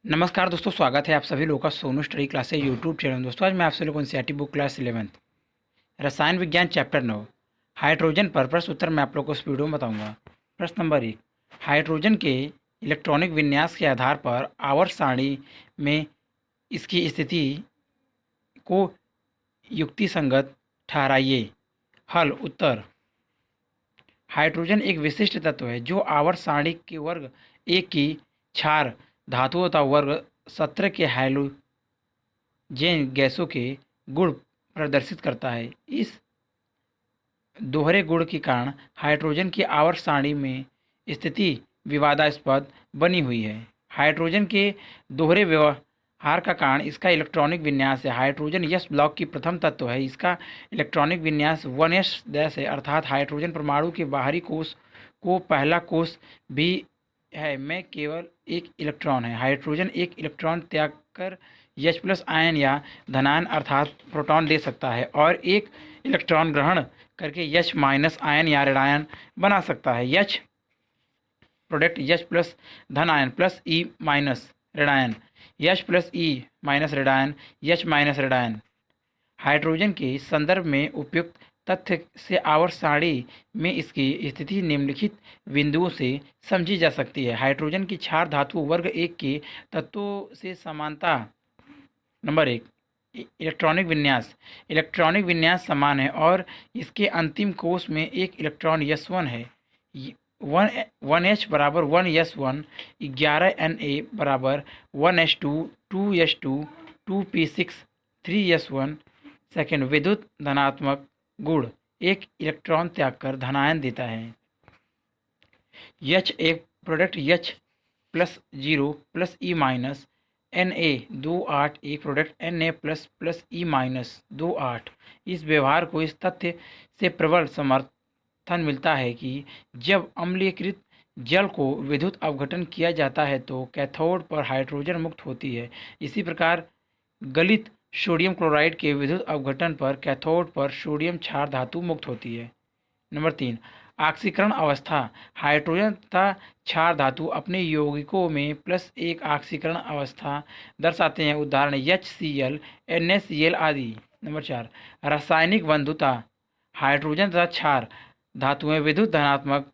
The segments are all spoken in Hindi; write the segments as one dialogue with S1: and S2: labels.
S1: नमस्कार दोस्तों, स्वागत है आप सभी लोगों का Sonu study classes YouTube channel. दोस्तों आज मैं आप सभी लोगों को एनसीईआरटी बुक क्लास 11th रसायन विज्ञान चैप्टर 9 हाइड्रोजन पर प्रश्न उत्तर मैं आप लोगों को इस वीडियो में बताऊंगा। प्रश्न नंबर 1, हाइड्रोजन के इलेक्ट्रॉनिक विन्यास के आधार पर आवर्त सारणी में इसकी स्थिति को युक्तिसंगत ठहराइए। हल उत्तर, हाइड्रोजन एक विशिष्ट तत्व है जो आवर्त सारणी के वर्ग एक की क्षार धातुओं तथा वर्ग 17 के हाइड्रोजन गैसों के गुण प्रदर्शित करता है। इस दोहरे गुण के कारण हाइड्रोजन की आवर्त सारणी में स्थिति विवादास्पद बनी हुई है। हाइड्रोजन के दोहरे व्यवहार का कारण इसका इलेक्ट्रॉनिक विन्यास है। हाइड्रोजन यस ब्लॉक की प्रथम तत्व है। इसका इलेक्ट्रॉनिक विन्यास 1s है, अर्थात हाइड्रोजन परमाणु के बाहरी कोष को पहला कोष भी है में केवल एक इलेक्ट्रॉन है। हाइड्रोजन एक इलेक्ट्रॉन त्याग कर H+ आयन या धनायन अर्थात प्रोटॉन दे सकता है और एक इलेक्ट्रॉन ग्रहण करके H- आयन या ऋणायन बना सकता है। H प्रोडक्ट H+ धनायन प्लस E- ऋणायन, H+E- ऋणायन, H- ऋणायन। हाइड्रोजन के संदर्भ में उपयुक्त तथ्य से आवर्त सारणी में इसकी स्थिति निम्नलिखित बिंदुओं से समझी जा सकती है। हाइड्रोजन की क्षार धातु वर्ग एक के तत्वों से समानता। नंबर 1, इलेक्ट्रॉनिक विन्यास समान है और इसके अंतिम कोष में एक इलेक्ट्रॉन S1 है। 1H बराबर 1S1, 11Na बराबर 1S2, 2S2, 2p6, 3S1। Second, विद्युत धनात्मक गुण एक इलेक्ट्रॉन त्याग कर धनायन देता है। H एक product H+0 plus E- Na 2 8 एक प्रोडक्ट Na++E- 2 8। इस व्यवहार को इस तथ्य से प्रबल समर्थन मिलता है कि जब अम्लीकृत जल को विद्युत अपघटन किया जाता है तो कैथोड पर हाइड्रोजन मुक्त होती है। इसी प्रकार गलित सोडियम क्लोराइड के विद्युत अपघटन पर कैथोड पर सोडियम क्षार धातु मुक्त होती है। नंबर 3, ऑक्सीकरण अवस्था। हाइड्रोजन तथा क्षार धातु अपने यौगिकों में +1 ऑक्सीकरण अवस्था दर्शाते हैं, उदाहरण HCl, NaCl आदि। नंबर 4, रासायनिक बंधुता। हाइड्रोजन तथा क्षार धातुएं विद्युत धनात्मक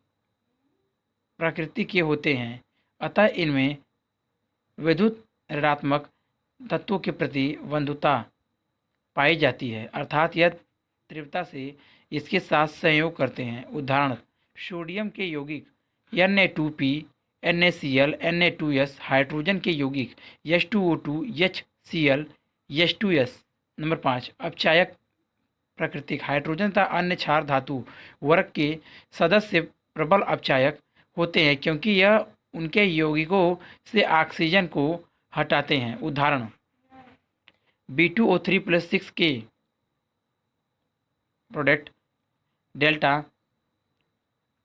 S1: प्रकृति के होते हैं, अतः इनमें विद्युत ऋणात्मक तत्वों के प्रति बंधुता पाई जाती है, अर्थात यह तीव्रता से इसके साथ संयोग करते हैं। उदाहरण, सोडियम के यौगिक Na2p, NaCl, Na2s, हाइड्रोजन के यौगिक H2O2, HCl, H2s। नंबर 5, अपचायक प्राकृतिक। हाइड्रोजन तथा अन्य क्षार धातु वर्ग के सदस्य प्रबल अपचायक होते हैं क्योंकि यह उनके यौगिकों से ऑक्सीजन को हटाते हैं, उदाहरण B2O3+6 के प्रोडक्ट डेल्टा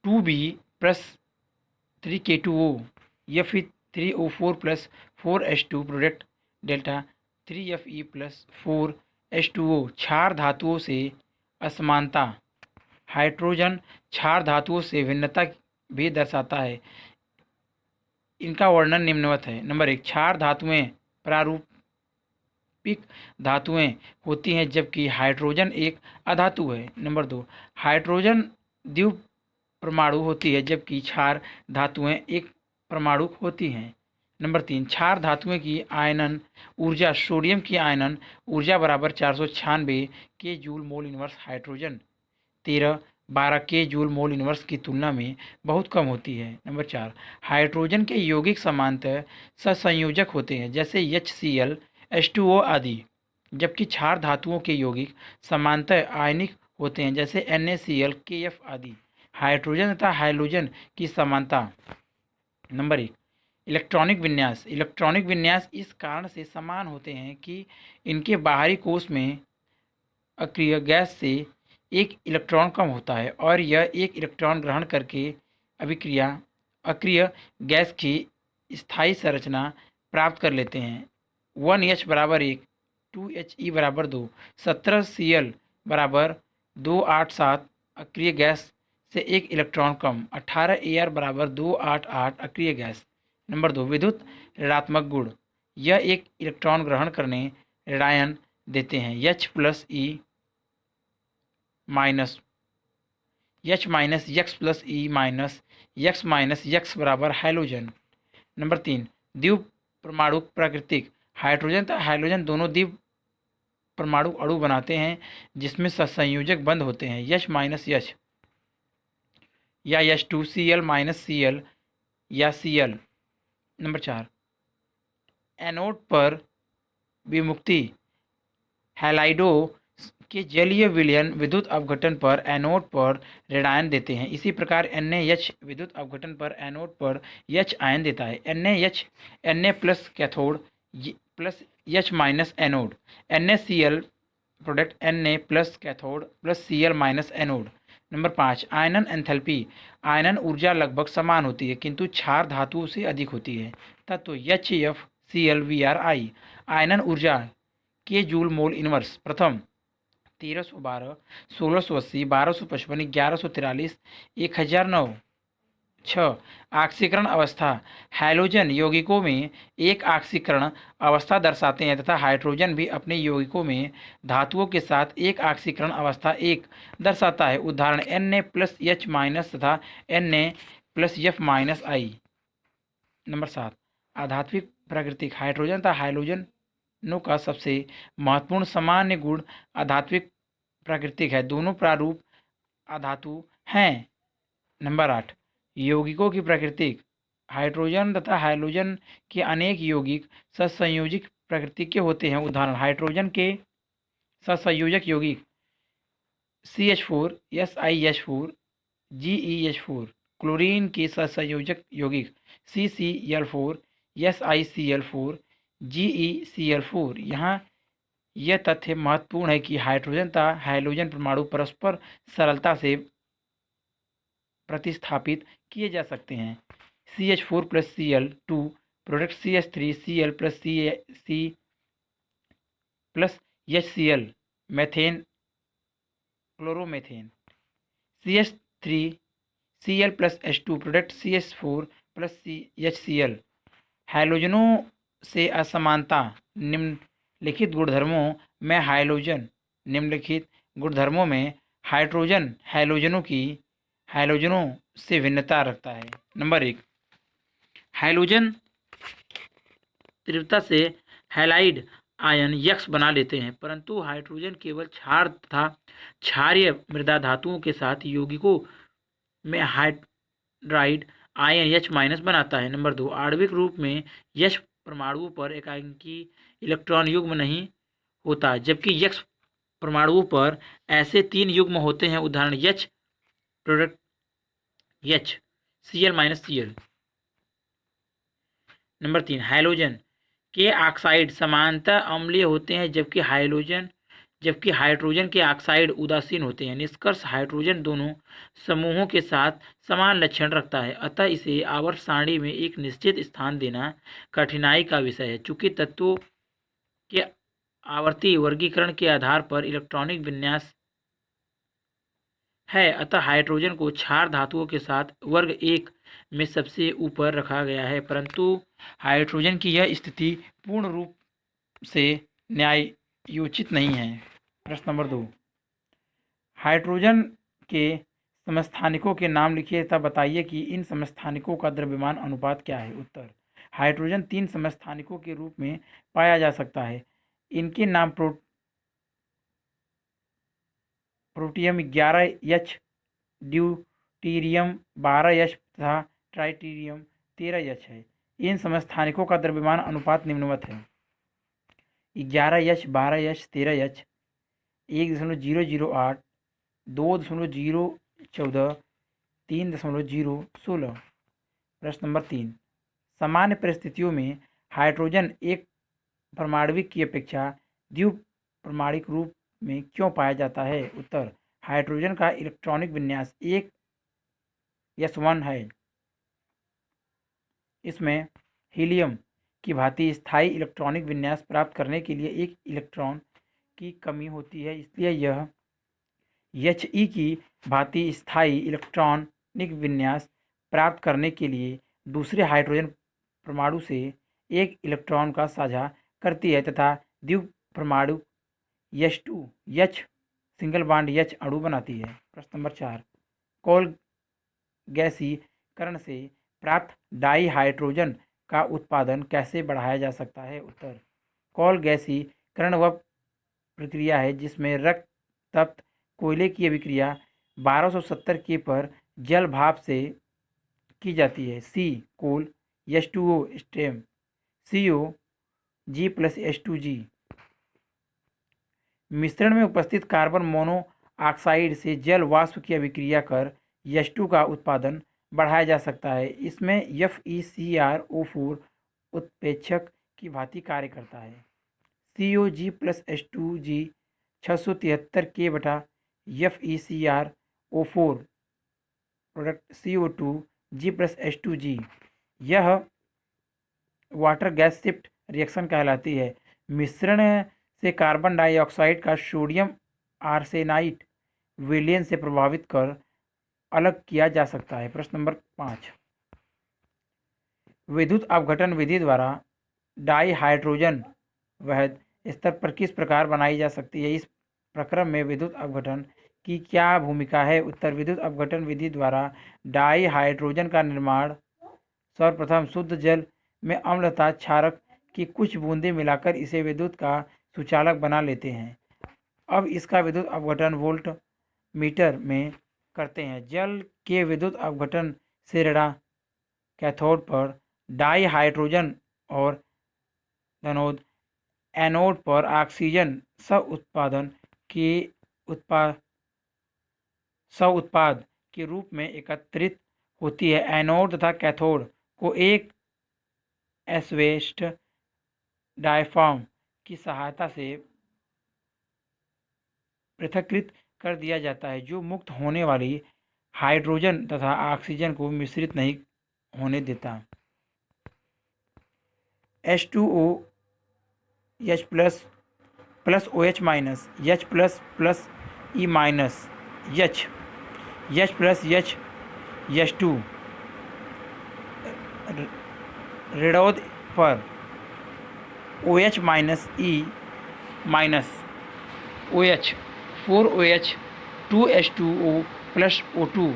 S1: 2B+3K2O या फिर 3O4+4H2 प्रोडक्ट डेल्टा 3Fe+4H2O। क्षार धातुओं से असमानता। हाइड्रोजन क्षार धातुओं से भिन्नता भी दर्शाता है। इनका वर्णन निम्नवत है। नंबर 1, क्षार धातुएं प्रारूपिक धातुएं होती हैं जबकि हाइड्रोजन एक अधातु है। नंबर 2, हाइड्रोजन द्विपरमाणु होती है जबकि क्षार धातुएं एक परमाणु होती हैं। नंबर 3, क्षार धातुएं की आयनन ऊर्जा। सोडियम की आयनन ऊर्जा बराबर 496 के जूल मोल इनवर्स, हाइड्रोजन 13-12 के जूल मोल इनवर्स की तुलना में बहुत कम होती है। नंबर 4, हाइड्रोजन के यौगिक समांतर सहसंयोजक होते हैं जैसे HCl, H2O आदि, जबकि क्षार धातुओं के यौगिक समांतर आयनिक होते हैं जैसे NaCl, KF आदि। हाइड्रोजन तथा हाइलोजन की समानता। नंबर 1, इलेक्ट्रॉनिक विन्यास। इलेक्ट्रॉनिक विन्यास इस कारण से समान होते हैं कि इनके बाहरी कोष में अक्रिय गैस से एक इलेक्ट्रॉन कम होता है और यह एक इलेक्ट्रॉन ग्रहण करके अक्रिय गैस की स्थायी संरचना प्राप्त कर लेते हैं। 1H बराबर 1, 2He बराबर 2, 17Cl बराबर 287 अक्रिय गैस से एक इलेक्ट्रॉन कम, 18Ar बराबर 288 अक्रिय गैस। नंबर 2, विद्युत ऋणात्मक गुण। यह एक इलेक्ट्रॉन ग्रहण करने रेडायन देते हैं। H plus E minus H minus X plus E minus X minus X बराबर हाइड्रोजन। नंबर 3, द्विव परमाणु प्राकृतिक। हाइड्रोजन तथा हाइड्रोजन दोनों द्विव परमाणु अणु बनाते हैं जिसमें सहसंयोजक बंध होते हैं H माइनस H या H2 Cl माइनस Cl या Cl। नंबर 4, एनोड पर विमुक्ति। हैलाइडो के जलीय विलयन विद्युत अपघटन पर एनोड पर ऋणायन देते हैं। इसी प्रकार NaH विद्युत अपघटन पर एनोड पर H आयन देता है। Na plus cathode plus H minus anode. NaCl product Na plus cathode plus Cl minus anode. Number 5, आयनन एंथैल्पी। आयनन ऊर्जा लगभग समान होती है किंतु क्षार धातु से अधिक होती है। तत्व HFCl Vri। आयनन ऊर्जा के जूल मोल इनवर्स। प्रथम 1312, 1680, 1255, 1143, 1009। 6, ऑक्सीकरण अवस्था। हैलोजन यौगिकों में एक ऑक्सीकरण अवस्था दर्शाते हैं तथा हाइड्रोजन भी अपने यौगिकों में धातुओं के साथ एक ऑक्सीकरण अवस्था एक दर्शाता है। उदाहरण Na प्लस H माइनस तथा Na plus F minus I। Number 7, आधात्विक प्राकृतिक। हाइड्रोजन तथा हाइड्रोजनों का सबसे महत्वपूर्ण सामान्य गुण आधात्विक प्राकृतिक है। दोनों प्रारूप अधातु हैं। नंबर 8, यौगिकों की प्राकृतिक। हाइड्रोजन तथा हाइड्रोजन के अनेक यौगिक सहसंयोजक प्रकृति के होते हैं। उदाहरण हाइड्रोजन के सहसंयोजक यौगिक CH4 SiH4 GeH4। क्लोरीन के सहसंयोजक यौगिक CCl4 SiCl4 GeCl4। यहाँ यह तथ्य महत्वपूर्ण है कि हाइड्रोजन तथा हाइड्रोजन परमाणु परस्पर सरलता से प्रतिस्थापित किए जा सकते हैं। CH4 plus Cl2 product CH3 Cl plus C plus HCl methane chloromethane. CH3 Cl plus H2 product CH4 plus HCl। हैलोजनों से असमानता। निम्नलिखित गुणधर्मों में हाइड्रोजन निम्नलिखित गुणधर्मों में हाइड्रोजन हैलोजनों से भिन्नता रखता है। नंबर 1, हैलोजन तीव्रता से हैलाइड आयन यक्स बना लेते हैं परंतु हाइड्रोजन केवल क्षार तथा क्षारीय मृदा धातुओं के साथ यौगिकों में हाइड्राइड आयन H माइनस बनाता है। नंबर 2, आणविक रूप में H परमाणुओं पर एकांकी इलेक्ट्रॉन युग्म नहीं होता जबकि X परमाणुओं पर ऐसे 3 युग्म होते हैं। उदाहरण H product H Cl minus Cl। Number 3, halogen के ऑक्साइड समानता अम्लीय होते हैं जबकि हाइड्रोजन के ऑक्साइड उदासीन होते हैं। निष्कर्ष, हाइड्रोजन दोनों समूहों के साथ समान लक्षण रखता है अतः इसे आवर्त सारणी में एक निश्चित स्थान देना कठिनाई का विषय है। चूंकि तत्वों के आवर्ती वर्गीकरण के आधार पर इलेक्ट्रॉनिक विन्यास है अतः हाइड्रोजन को क्षार धातुओं के साथ वर्ग 1 में सबसे ऊपर रखा गया है परंतु हाइड्रोजन की यह स्थिति पूर्ण रूप से न्यायोचित नहीं है। प्रश्न नंबर 2, हाइड्रोजन के समस्थानिकों के नाम लिखिए तथा बताइए कि इन समस्थानिकों का द्रव्यमान अनुपात क्या है। उत्तर, हाइड्रोजन 3 समस्थानिकों के रूप में पाया जा सकता है। इनके नाम प्रोटियम 11H, ड्यूटीरियम 12H तथा ट्राइटीरियम 13H है। इन समस्थानिकों का द्रव्यमान अनुपात निम्नवत है: 11H 12H 13H 1.008, 2.014, 3.016। प्रश्न नंबर 3, सामान्य परिस्थितियों में हाइड्रोजन एक परमाणविक की अपेक्षा द्विपरमाणिक रूप में क्यों पाया जाता है। उत्तर, हाइड्रोजन का इलेक्ट्रॉनिक विन्यास 1s1 है। इसमें हीलियम की भांति स्थायी इलेक्ट्रॉनिक विन्यास प्राप्त करने के लिए एक इलेक्ट्रॉन की कमी होती है इसलिए यह He की भांति स्थायी इलेक्ट्रॉनिक विन्यास प्राप्त करने के लिए दूसरे हाइड्रोजन परमाणु से एक इलेक्ट्रॉन का साझा करती है तथा द्विपरमाणु H2 H single bond H अणु बनाती है। प्रश्न नंबर 4, कोल गैसीकरण से प्राप्त डाई हाइड्रोजन का उत्पादन कैसे बढ़ाया जा सकता है? उत्तर, कोल गैसीकरण वह प्रक्रिया है जिसमें रक्त तप्त कोयले की अभिक्रिया 1270 के पर जल भाप से की जाती है। सी कोल H2O स्टेम CO G+H2G। मिश्रण में उपस्थित कार्बन मोनोऑक्साइड से जल वाष्प की अभिक्रिया कर H2 का उत्पादन बढ़ाया जा सकता है। इसमें FeCrO4 उत्प्रेक्षक की भांति कार्य करता है। COG+H2G 673 के बटा FeCrO4 प्रोडक्ट CO2 G+H2G। यह वाटर गैस शिफ्ट रिएक्शन कहलाती है। मिश्रण से कार्बन डाइऑक्साइड का सोडियम आर्सेनाइड विलयन से प्रभावित कर अलग किया जा सकता है। प्रश्न नंबर 5, विद्युत अपघटन विधि द्वारा डाई हाइड्रोजन वहद स्तर पर किस प्रकार बनाई जा सकती है? इस प्रक्रम में विद्युत अपघटन की क्या भूमिका है? उत्तर, विद्युत अपघटन विधि द्वारा डाई हाइड्रोजन का निर्माण सर्वप्रथम शुद्ध जल में अम्ल तथा क्षारक की कुछ बूंदें मिलाकर इसे विद्युत का सुचालक बना लेते हैं। अब इसका विद्युत अपघटन वोल्ट मीटर में करते हैं। जल के विद्युत अपघटन से ऋण कैथोड पर डाई हाइड्रोजन और धनोद एनोड पर ऑक्सीजन उत्पाद के रूप में एकत्रित होती है। एनोड तथा कैथोड को एक एस्वेस्ट डायफ्राम की सहायता से पृथक्कृत कर दिया जाता है, जो मुक्त होने वाली हाइड्रोजन तथा ऑक्सीजन को मिश्रित नहीं होने देता। H2O H plus OH minus H plus E minus H plus H2 ऋणोद पर OH minus E minus OH 4OH 2H2O plus O2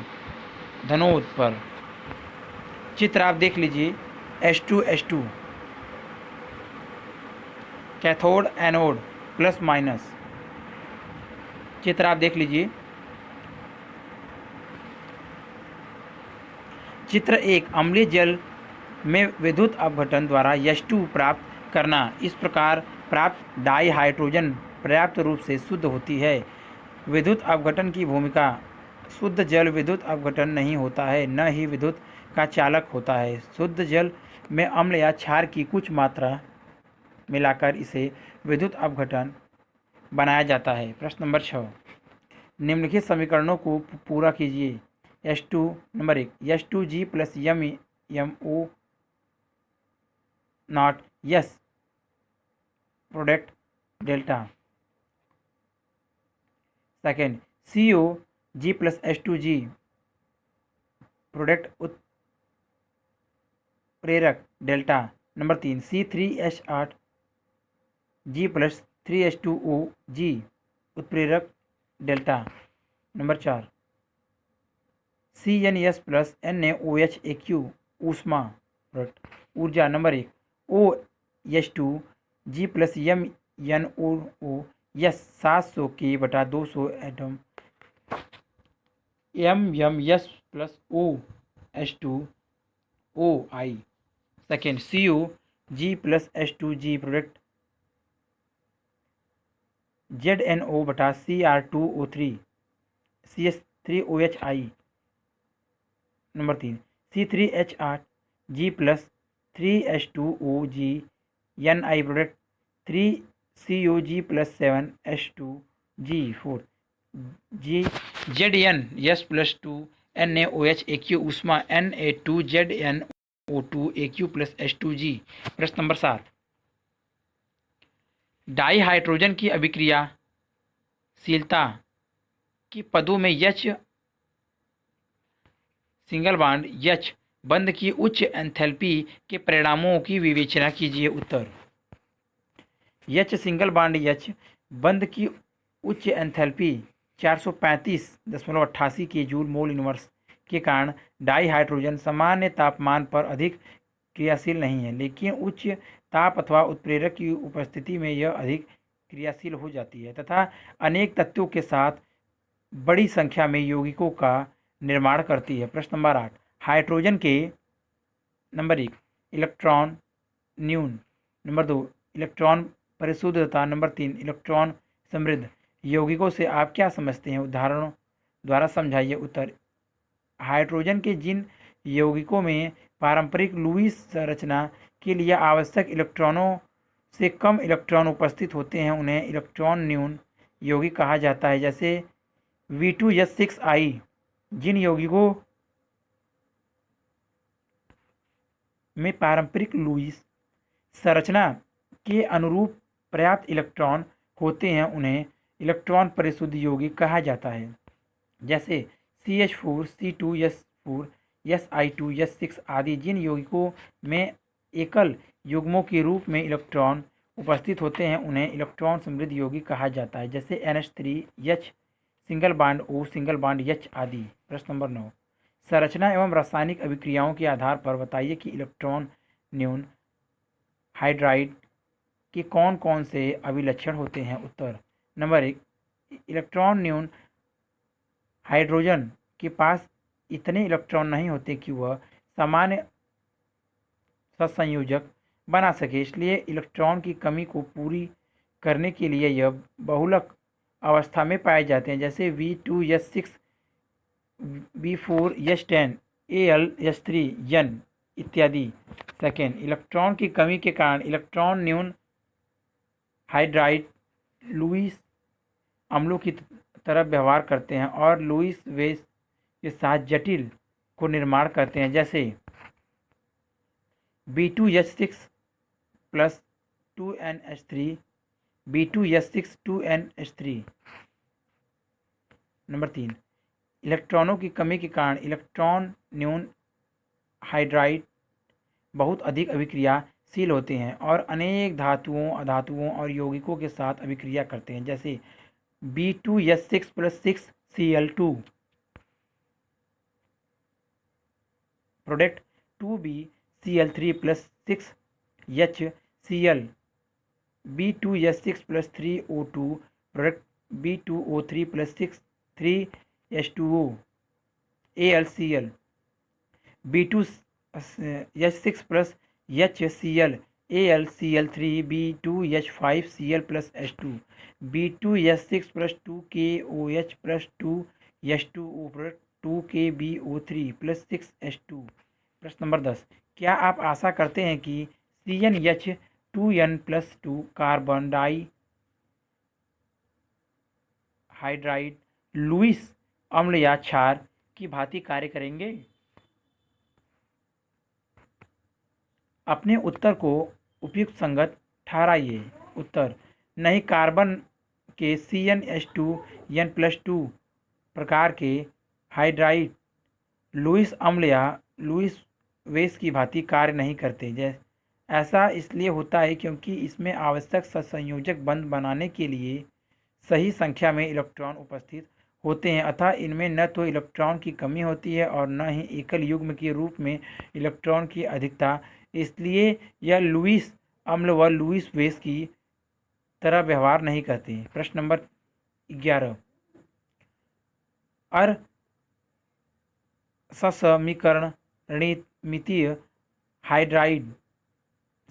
S1: धनोद पर। चित्र आप देख लीजिए। H2 cathode anode plus minus. चित्र आप देख लीजिए। चित्र 1, अम्लीय जल में विद्युत अपघटन द्वारा H2 प्राप्त करना। इस प्रकार प्राप्त डाई हाइड्रोजन पर्याप्त रूप से शुद्ध होती है। विद्युत अपघटन की भूमिका, शुद्ध जल विद्युत अपघटन नहीं होता है, न ही विद्युत का चालक होता है। शुद्ध जल में अम्ल या क्षार की कुछ मात्रा मिलाकर इसे विद्युत अपघटन बनाया जाता है। प्रश्न नंबर 6, निम्नलिखित समीकरणों को पूरा कीजिए। H2 number 1, H2G plus MO not yes product delta. Second, COG plus H2G product उत्प्रेरक delta. Number 3, C3H8 G plus 3H2O G उत्प्रेरक delta. Number 4, CnS plus NaOH AQ ऊष्मा ऊर्जा। Number 1, OH2 G plus MnOO yes 700 K बटा 200 atom MM plus OH2OI। Second, COG plus H2G product ZnO बटा Cr2O3 CH3OHI। Number 3, C3H8 G plus 3H2OG Ni product 3COG plus 7H2G 4 ZnS plus 2 NaOH AQ ऊष्मा Na2ZnO2 AQ प्लस H2G। प्रश्न नंबर 7, डाई हाइड्रोजन की अभिक्रियाशीलता की पदों में H सिंगल बॉन्ड H बंध की उच्च एंथैल्पी के परिणामों की विवेचना कीजिए। उत्तर एच सिंगल बॉन्ड एच बंध की उच्च एंथैल्पी 435.88 के जूल मोल इनवर्स के कारण डाई हाइड्रोजन सामान्य तापमान पर अधिक क्रियाशील नहीं है, लेकिन उच्च ताप अथवा उत्प्रेरक की उपस्थिति में यह अधिक क्रियाशील हो जाती है तथा अनेक तत्वों के साथ बड़ी संख्या में यौगिकों का निर्माण करती है। प्रश्न नंबर 8, हाइड्रोजन के नंबर 1 इलेक्ट्रॉन न्यून, नंबर 2 इलेक्ट्रॉन परिशुद्ध तथा नंबर 3 इलेक्ट्रॉन समृद्ध यौगिकों से आप क्या समझते हैं? उदाहरणों द्वारा समझाइए। उत्तर हाइड्रोजन के जिन यौगिकों में पारंपरिक लुईस संरचना के लिए आवश्यक इलेक्ट्रॉनों से कम इलेक्ट्रॉन उपस्थित होते हैं उन्हें इलेक्ट्रॉन न्यून यौगिक कहा जाता है, जैसे V2S6I। जिन यौगिकों में पारंपरिक लुईस संरचना के अनुरूप पर्याप्त इलेक्ट्रॉन होते हैं उन्हें इलेक्ट्रॉन परिशुद्ध यौगिक कहा जाता है, जैसे CH4 C2S4 Si2 S6 आदि। जिन यौगिकों में एकल युग्मों के रूप में इलेक्ट्रॉन उपस्थित होते हैं उन्हें इलेक्ट्रॉन समृद्ध यौगिक कहा जाता है, जैसे NH3H single bond O single bond H आदि। प्रश्न नंबर 9, संरचना एवं रासायनिक अभिक्रियाओं के आधार पर बताइए कि इलेक्ट्रॉन न्यून हाइड्राइड के कौन कौन से अभिलक्षण होते हैं? उत्तर नंबर 1 इलेक्ट्रॉन न्यून हाइड्रोजन के पास इतने इलेक्ट्रॉन नहीं होते कि वह सामान्य सत्संयोजक बना सके, इसलिए इलेक्ट्रॉन की कमी को पूरी करने के लिए यह बहुलक अवस्था में पाए जाते हैं, जैसे V2S6 B4S10 AlS3N इत्यादि। सेकेंड इलेक्ट्रॉन की कमी के कारण इलेक्ट्रॉन न्यून हाइड्राइड लुईस अम्लों की तरह व्यवहार करते हैं और लुईस बेस के साथ जटिल को निर्माण करते हैं, जैसे B2S6 plus 2NH3 B2S6 2NH3। Number 3 इलेक्ट्रॉनों की कमी के कारण इलेक्ट्रॉन न्यून हाइड्राइड बहुत अधिक अभिक्रियाशील होते हैं और अनेक धातुओं, अधातुओं और यौगिकों के साथ अभिक्रिया करते हैं, जैसे B2S6 plus 6Cl2 product 2BCl3 plus 6HCl B2S6 plus 3O2 product B2O3 plus 3H2O AlCl B2S6 plus HCl AlCl3 B2H5Cl plus H2 B2S6 plus 2KOH plus 2H2O product 2KBO3 plus 6H2। प्रश्न नंबर 10, क्या आप आशा करते हैं कि CnH2n plus 2 carbon dihydride Lewis अम्ल या क्षार की भांति कार्य करेंगे? अपने उत्तर को उपयुक्त संगत ठहराइए। उत्तर नहीं, कार्बन के CnH2n प्लस 2 प्रकार के हाइड्राइड लुईस अम्ल या लुईस बेस की भांति कार्य नहीं करते। ऐसा इसलिए होता है क्योंकि इसमें आवश्यक सत्संयोजक बंध बनाने के लिए सही संख्या में इलेक्ट्रॉन उपस्थित होते हैं, अतः इनमें न तो इलेक्ट्रॉन की कमी होती है और न ही एकल युग्म के रूप में इलेक्ट्रॉन की अधिकता, इसलिए यह लुईस अम्ल व लुईस बेस की तरह व्यवहार नहीं करते। प्रश्न नंबर 11, असमीकरणित हाइड्राइड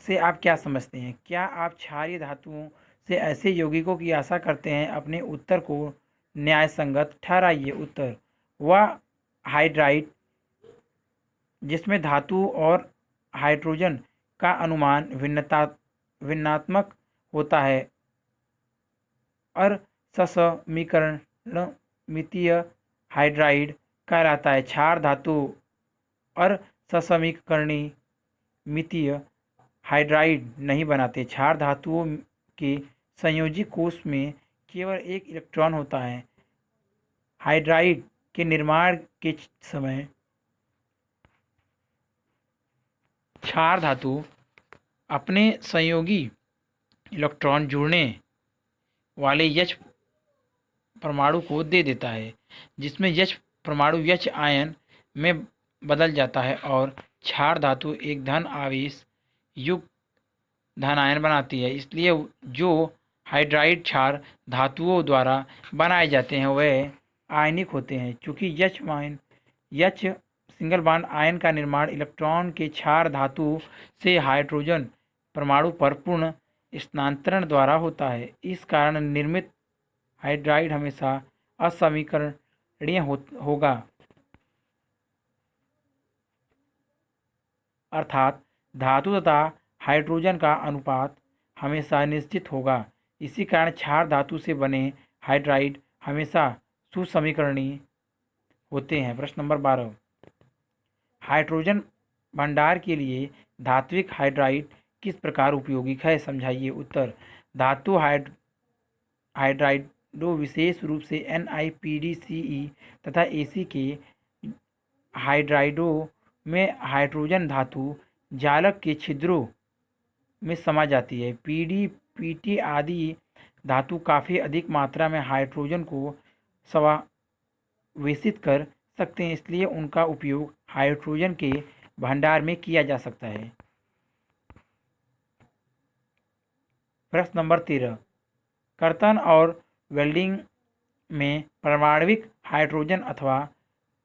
S1: से आप क्या समझते हैं? क्या आप क्षारीय धातुओं से ऐसे यौगिकों की आशा करते हैं? अपने उत्तर को न्यायसंगत ठहराइए। उत्तर वह हाइड्राइड जिसमें धातु और हाइड्रोजन का अनुमान भिन्नात्मक होता है असमीकरणित हाइड्राइड कहलाता है। क्षार धातु असमीकरणित हाइड्राइड नहीं बनाते। क्षार धातुओं के संयोजी कोश में केवल एक इलेक्ट्रॉन होता है। हाइड्राइड के निर्माण के समय क्षार धातु अपने संयोगी इलेक्ट्रॉन जुड़ने वाले H परमाणु को दे देता है, जिसमें H परमाणु H आयन में बदल जाता है और क्षार धातु एक धन आवेश युक्त धन आयन बनाती है। इसलिए जो हाइड्राइड क्षार धातुओं द्वारा बनाए जाते हैं वह आयनिक होते हैं। चूँकि H सिंगल बॉन्ड आयन का निर्माण इलेक्ट्रॉन के क्षार धातु से हाइड्रोजन परमाणु पर पूर्ण स्थानांतरण द्वारा होता है, इस कारण निर्मित हाइड्राइड हमेशा असमीकरणीय होगा, अर्थात धातु तथा हाइड्रोजन का अनुपात हमेशा निश्चित होगा। इसी कारण क्षार धातु से बने हाइड्राइड हमेशा सुसमीकरणीय होते हैं। प्रश्न नंबर 12, हाइड्रोजन भंडार के लिए धात्विक हाइड्राइड किस प्रकार उपयोगी है, समझाइए। उत्तर, धातु हाइड्राइडो विशेष रूप से NiPdCe तथा Ac के हाइड्राइडो में हाइड्रोजन धातु जालक के छिद्रों में समा जाती है। Pd, Pt आदि धातु काफ़ी अधिक मात्रा में हाइड्रोजन को समावेशित कर सकते हैं, इसलिए उनका उपयोग हाइड्रोजन के भंडार में किया जा सकता है। प्रश्न नंबर 13, कर्तन और वेल्डिंग में परमाणविक हाइड्रोजन अथवा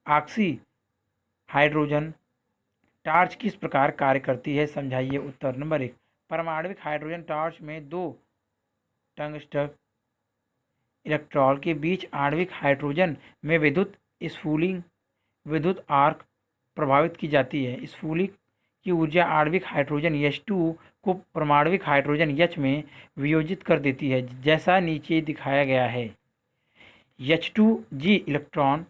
S1: ऑक्सी हाइड्रोजन टॉर्च किस प्रकार कार्य करती है, समझाइए। उत्तर, नंबर 1, परमाणविक हाइड्रोजन टॉर्च में दो टंगस्टन इलेक्ट्रॉन के बीच आणविक हाइड्रोजन में विद्युत आर्क प्रभावित की जाती है। स्फुलिंग की ऊर्जा आणविक हाइड्रोजन H2 को परमाणविक हाइड्रोजन H में वियोजित कर देती है, जैसा नीचे दिखाया गया है। H2G इलेक्ट्रॉन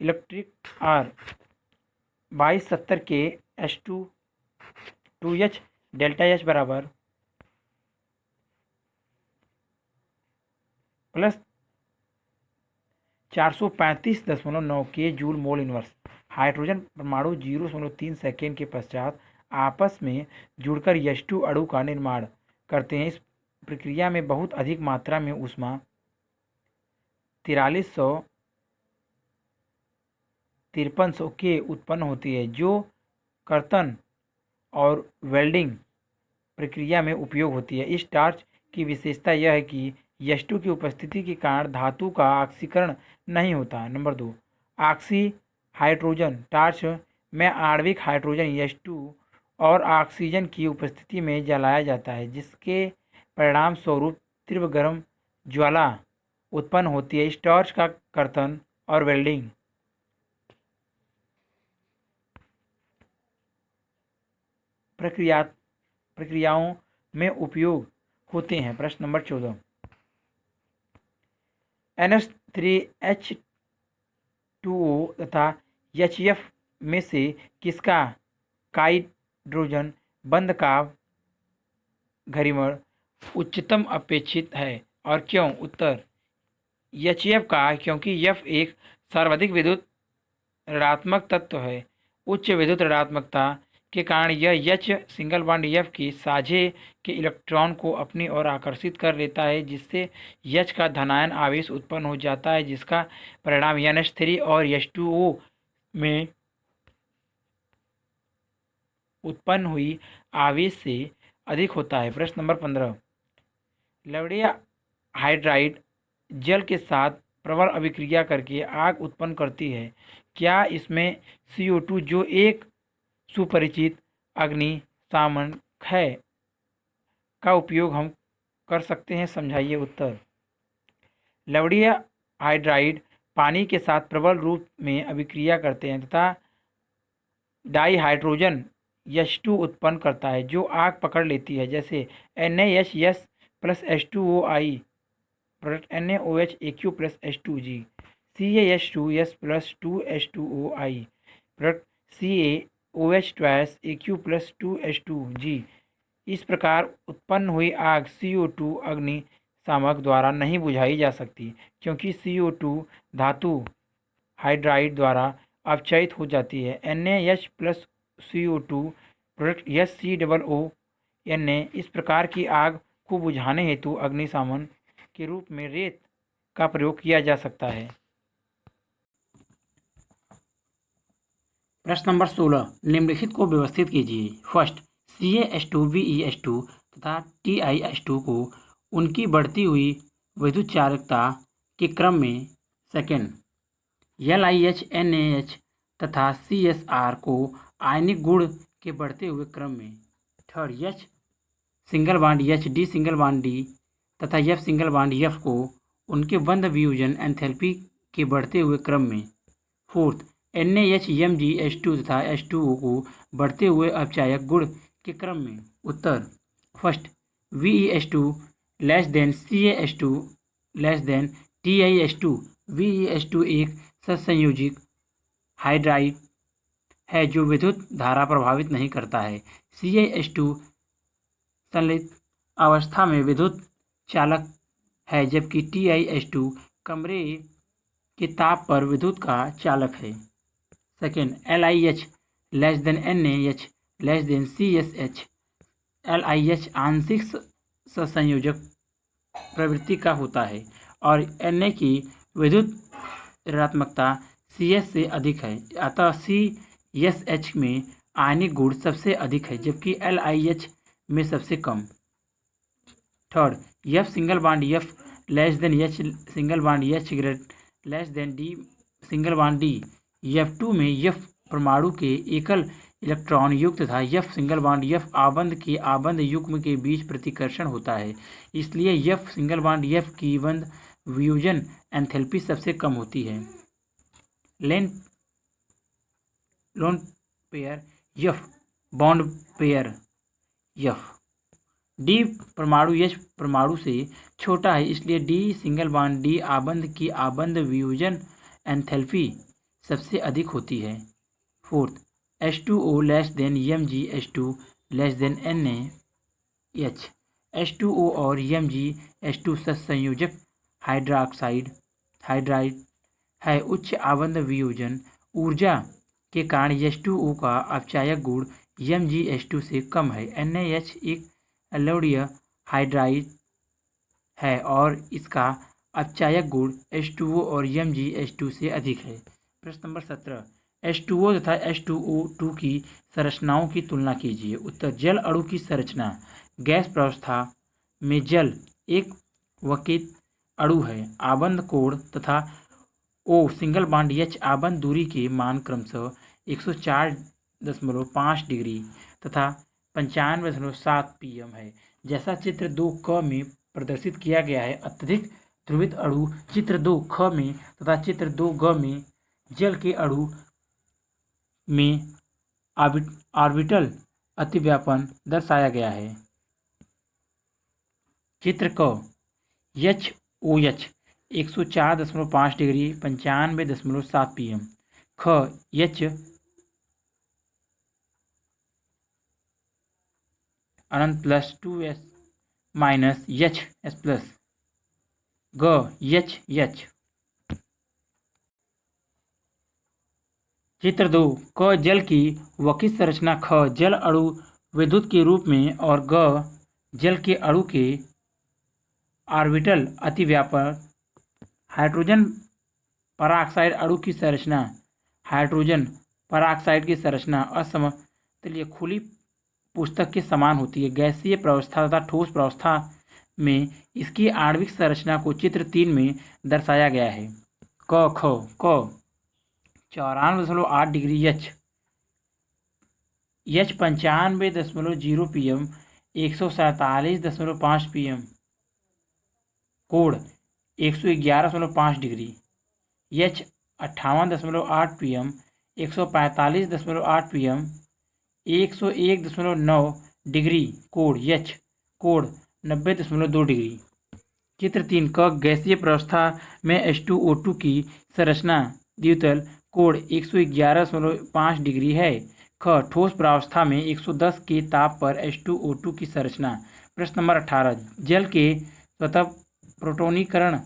S1: इलेक्ट्रिक आर 2270 के H2 2H डेल्टा H बराबर प्लस 435.9 के जूल मोल इनवर्स। हाइड्रोजन परमाणु 0.3 सेकेंड के पश्चात आपस में जुड़कर H2 अणु का निर्माण करते हैं। इस प्रक्रिया में बहुत अधिक मात्रा में ऊष्मा 4353 के उत्पन्न होती है, जो कर्तन और वेल्डिंग प्रक्रिया में उपयोग होती है। इस टॉर्च की विशेषता यह है कि H2 की उपस्थिति के कारण धातु का ऑक्सीकरण नहीं होता। नंबर 2, ऑक्सी हाइड्रोजन टॉर्च में आणविक हाइड्रोजन H2 और ऑक्सीजन की उपस्थिति में जलाया जाता है, जिसके परिणाम स्वरूप तीव्र गर्म ज्वाला उत्पन्न होती है। इस टॉर्च का कर्तन और वेल्डिंग प्रक्रियाओं में उपयोग होते हैं। प्रश्न नंबर 14, NH3H2O तथा HF में से किसका हाइड्रोजन बंध का घरीमण उच्चतम अपेक्षित है और क्यों। उत्तर, HF का, क्योंकि F एक सर्वाधिक विद्युत ऋणात्मक तत्व है। उच्च विद्युत ऋणात्मकता के कारण यह H सिंगल बॉन्ड F की साझे के इलेक्ट्रॉन को अपनी ओर आकर्षित कर लेता है, जिससे H का धनायन आवेश उत्पन्न हो जाता है, जिसका परिणाम NH3 और H2O में उत्पन्न हुई आवेश से अधिक होता है। प्रश्न नंबर 15, लवणीय हाइड्राइड जल के साथ प्रबल अभिक्रिया करके आग उत्पन्न करती है। क्या इसमें CO2, जो एक सुपरिचित अग्निशामक है, का उपयोग हम कर सकते हैं, समझाइए। उत्तर, लवणीय हाइड्राइड पानी के साथ प्रबल रूप में अभिक्रिया करते हैं तथा डाइहाइड्रोजन H2 उत्पन्न करता है, जो आग पकड़ लेती है, जैसे NaHS plus H2OI product NaOH AQ plus H2G, CaH2S plus 2H2OI product CaOH twice AQ plus 2H2G। इस प्रकार उत्पन्न हुई आग CO2 अग्निशामक द्वारा नहीं बुझाई जा सकती, क्योंकि CO2 धातु हाइड्राइड द्वारा अपचयित हो जाती है। NaH plus CO2 product HCOO ने इस प्रकार की आग को बुझाने हेतु अग्निशमन के रूप में रेत का प्रयोग किया जा सकता है। प्रश्न नंबर 16, निम्नलिखित को व्यवस्थित कीजिए। फर्स्ट, CaH2 BeH2 तथा TiH2 को उनकी बढ़ती हुई विद्युत चालकता के क्रम में। सेकेंड, LiH NaH तथा CSR को आयनिक गुण के बढ़ते हुए क्रम में। Third, H single bond H D single bond D तथा F सिंगल बॉन्ड F को उनके बंध वियोजन एंथैल्पी के बढ़ते हुए क्रम में। फोर्थ, NaHMgH2 तथा H2O को बढ़ते हुए अपचायक गुण के क्रम में। उत्तर, first, VeH2 less than CaH2 less than TiH2। VeH2 एक सत्संयोजक हाइड्राइड है जो विद्युत धारा प्रभावित नहीं करता है। CaH2 संलित अवस्था में विद्युत चालक है, जबकि TiH2 कमरे के ताप पर विद्युत का चालक है। Second, LiH less than NaH less than CSH। LiH आंशिक सत्संयोजक प्रवृत्ति का होता है और Na की विद्युत ऋणात्मकता CS से अधिक है, अतः CSH में आयनिक गुण सबसे अधिक है, जबकि LiH में सबसे कम। Third, F single bond F less than H single bond H less than D single bond D। F2 में F परमाणु के एकल इलेक्ट्रॉन युक्त तथा F सिंगल बॉन्ड F आबंध के आबंध युग्म के बीच प्रतिकर्षण होता है, इसलिए F सिंगल बॉन्ड F की बंध वियोजन एंथैल्पी सबसे कम होती है। Lone pair F bond pair F D परमाणु H परमाणु से छोटा है, इसलिए D सिंगल बॉन्ड D आबंध की आबंध वियोजन एंथैल्पी सबसे अधिक होती है। Fourth, H2O less than MgH2 less than NaH। H2O और MgH2 सत्संयोजक हाइड्राइड है। उच्च आबंध वियोजन ऊर्जा के कारण H2O का अपचायक गुण MgH2 से कम है। NaH एक अलोडीय हाइड्राइड है और इसका अपचायक गुण H2O और MgH2 से अधिक है। प्रश्न नंबर 17, H2O तथा H2O2 की संरचनाओं की तुलना कीजिए। उत्तर, जल अणु की संरचना। गैस प्रावस्था में जल एक वकित अणु है। आबंध कोण तथा O सिंगल बॉन्ड H आबंध दूरी के मान क्रमशः 104.5 डिग्री तथा 95.7 pm है, जैसा चित्र 2 में प्रदर्शित किया गया है। अत्यधिक ध्रुवित अणु चित्र 2 में तथा चित्र 2 में जल के अणु में ऑर्बिटल अतिव्यापन दर्शाया गया है। चित्र क, HOH 104.5 डिग्री 95.7 pm। ख, H अनंत plus 2s minus HS plus. ग, HH। चित्र 2 क, जल की वकित संरचना। ख, जल अणु विद्युत के रूप में और ग, जल के अणु के ऑर्बिटल अतिव्यापक। हाइड्रोजन पराऑक्साइड अणु की संरचना। हाइड्रोजन पराऑक्साइड की संरचना असमतलीय खुली पुस्तक के समान होती है। गैसीय प्रावस्था तथा ठोस प्रावस्था में इसकी आणविक संरचना को चित्र 3 में दर्शाया गया है। क, ख, क 94.8 डिग्री H 95.0 pm 147.5 pm। कोण 111.5 degree H 58.8 pm 145.8 pm 101.9 degree कोण H। कोण 90.2 डिग्री। चित्र 3 क, गैसीय प्रावस्था में H2O2 की संरचना द्वितल। कोण 111.5 डिग्री है। ख, ठोस प्रावस्था में 110 के ताप पर H2O2 की संरचना। प्रश्न नंबर 18, जल के स्वतः प्रोटोनीकरण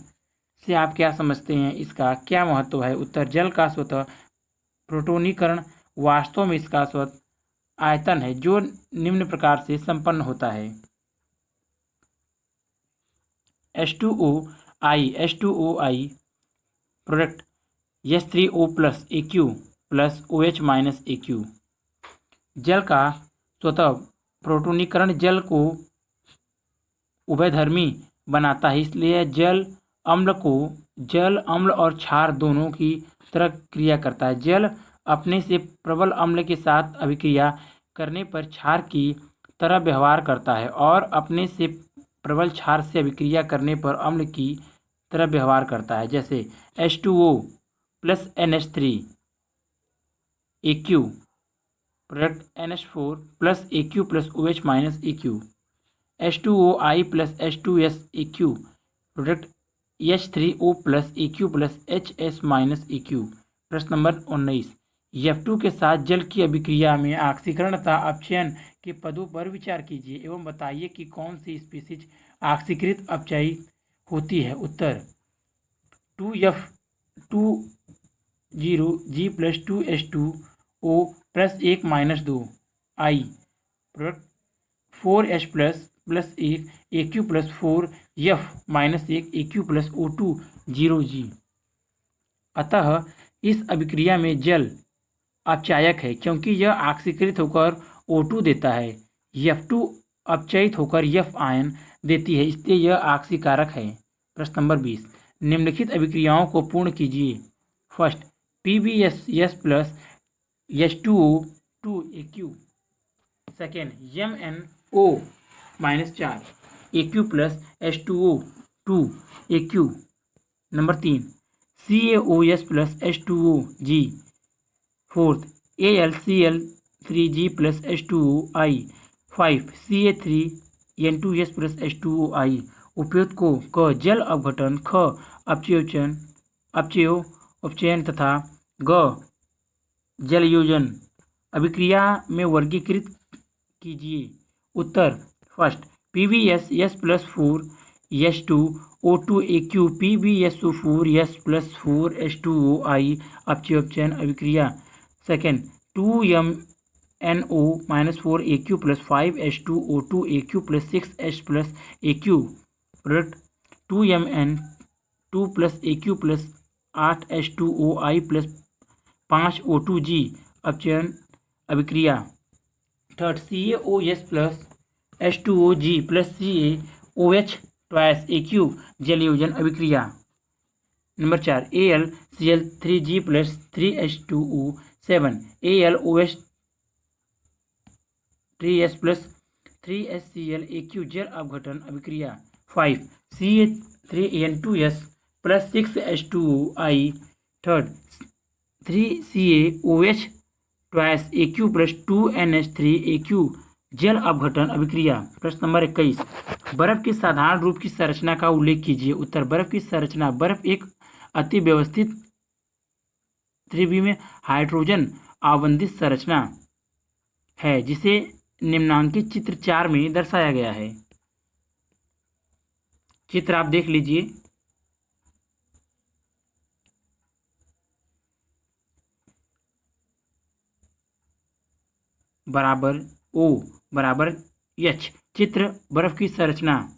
S1: से आप क्या समझते हैं, इसका क्या महत्व है। उत्तर, जल का स्वतः प्रोटोनीकरण वास्तव में इसका स्वतः आयतन है जो निम्न प्रकार से संपन्न होता है। H2OI product H3O plus AQ plus OH minus AQ। जल का स्वतः प्रोटोनीकरण जल को उभयधर्मी बनाता है, इसलिए जल अम्ल और क्षार दोनों की तरह क्रिया करता है। जल अपने से प्रबल अम्ल के साथ अभिक्रिया करने पर क्षार की तरह व्यवहार करता है और अपने से प्रबल क्षार से अभिक्रिया करने पर अम्ल की तरह व्यवहार करता है। जैसे H2O plus NH3 AQ product NH4 plus AQ plus OH minus AQ। H2OI plus H2S AQ product H3O plus AQ plus HS minus AQ। प्रश्न नंबर 19, F2 के साथ जल की अभिक्रिया में ऑक्सीकरण तथा अपचयन के पदों पर विचार कीजिए एवं बताइए कि कौन सी स्पीशीज ऑक्सीकृत अपचयी होती है। उत्तर 2F20G plus 2H2O plus 1 minus 2 I product 4H plus 1 AQ plus 4F minus 1 AQ plus O2 0G। अतः इस अभिक्रिया में जल अपचायक है क्योंकि यह ऑक्सीकृत होकर O2 देता है। F2 अपचयित होकर F आयन देती है, इसलिए यह ऑक्सीकारक है। प्रश्न नंबर 20, निम्नलिखित अभिक्रियाओं को पूर्ण कीजिए। First, PbS plus H2O 2 AQ। Second, MnO minus 4 AQ plus H2O 2 AQ। Number 3, CaOS plus H2O G। Fourth, AlCl3G plus H2O I। 5, Ca3N2S plus H2O I। उपयुक्त को क जल अपघटन, ख अपचयन तथा ग जलयोजन अभिक्रिया में वर्गीकृत कीजिए। उत्तर first, PbS plus 4 H2O2 AQ PbSO4 S plus 4 H2O I अपचयन अभिक्रिया। Second, 2MnO minus 4 AQ plus 5 H2O2 AQ plus 6 H plus AQ। Product 2Mn2 plus AQ plus 8 H2O I plus 5 O2G अपचयन अभिक्रिया। Third, CaOS plus H2OG plus CaOH twice AQ जलयोजन अभिक्रिया। Number 4, AlCl3G plus 3H2O 7 AlOH 3S plus 3HCl AQ जल अपघटन अभिक्रिया। 5, Ca3N2S plus 6 H2O I। Third, 3CaOH twice AQ plus 2NH3 AQ जल अपघटन अभिक्रिया। प्रश्न नंबर 21, बर्फ के साधारण रूप की संरचना का उल्लेख कीजिए। उत्तर, बर्फ की संरचना, बर्फ एक अति व्यवस्थित त्रिविमीय हाइड्रोजन आवंधित संरचना है जिसे निम्नांकित चित्र 4 में दर्शाया गया है। चित्र आप देख लीजिए। बराबर O बराबर H। चित्र बर्फ की संरचना।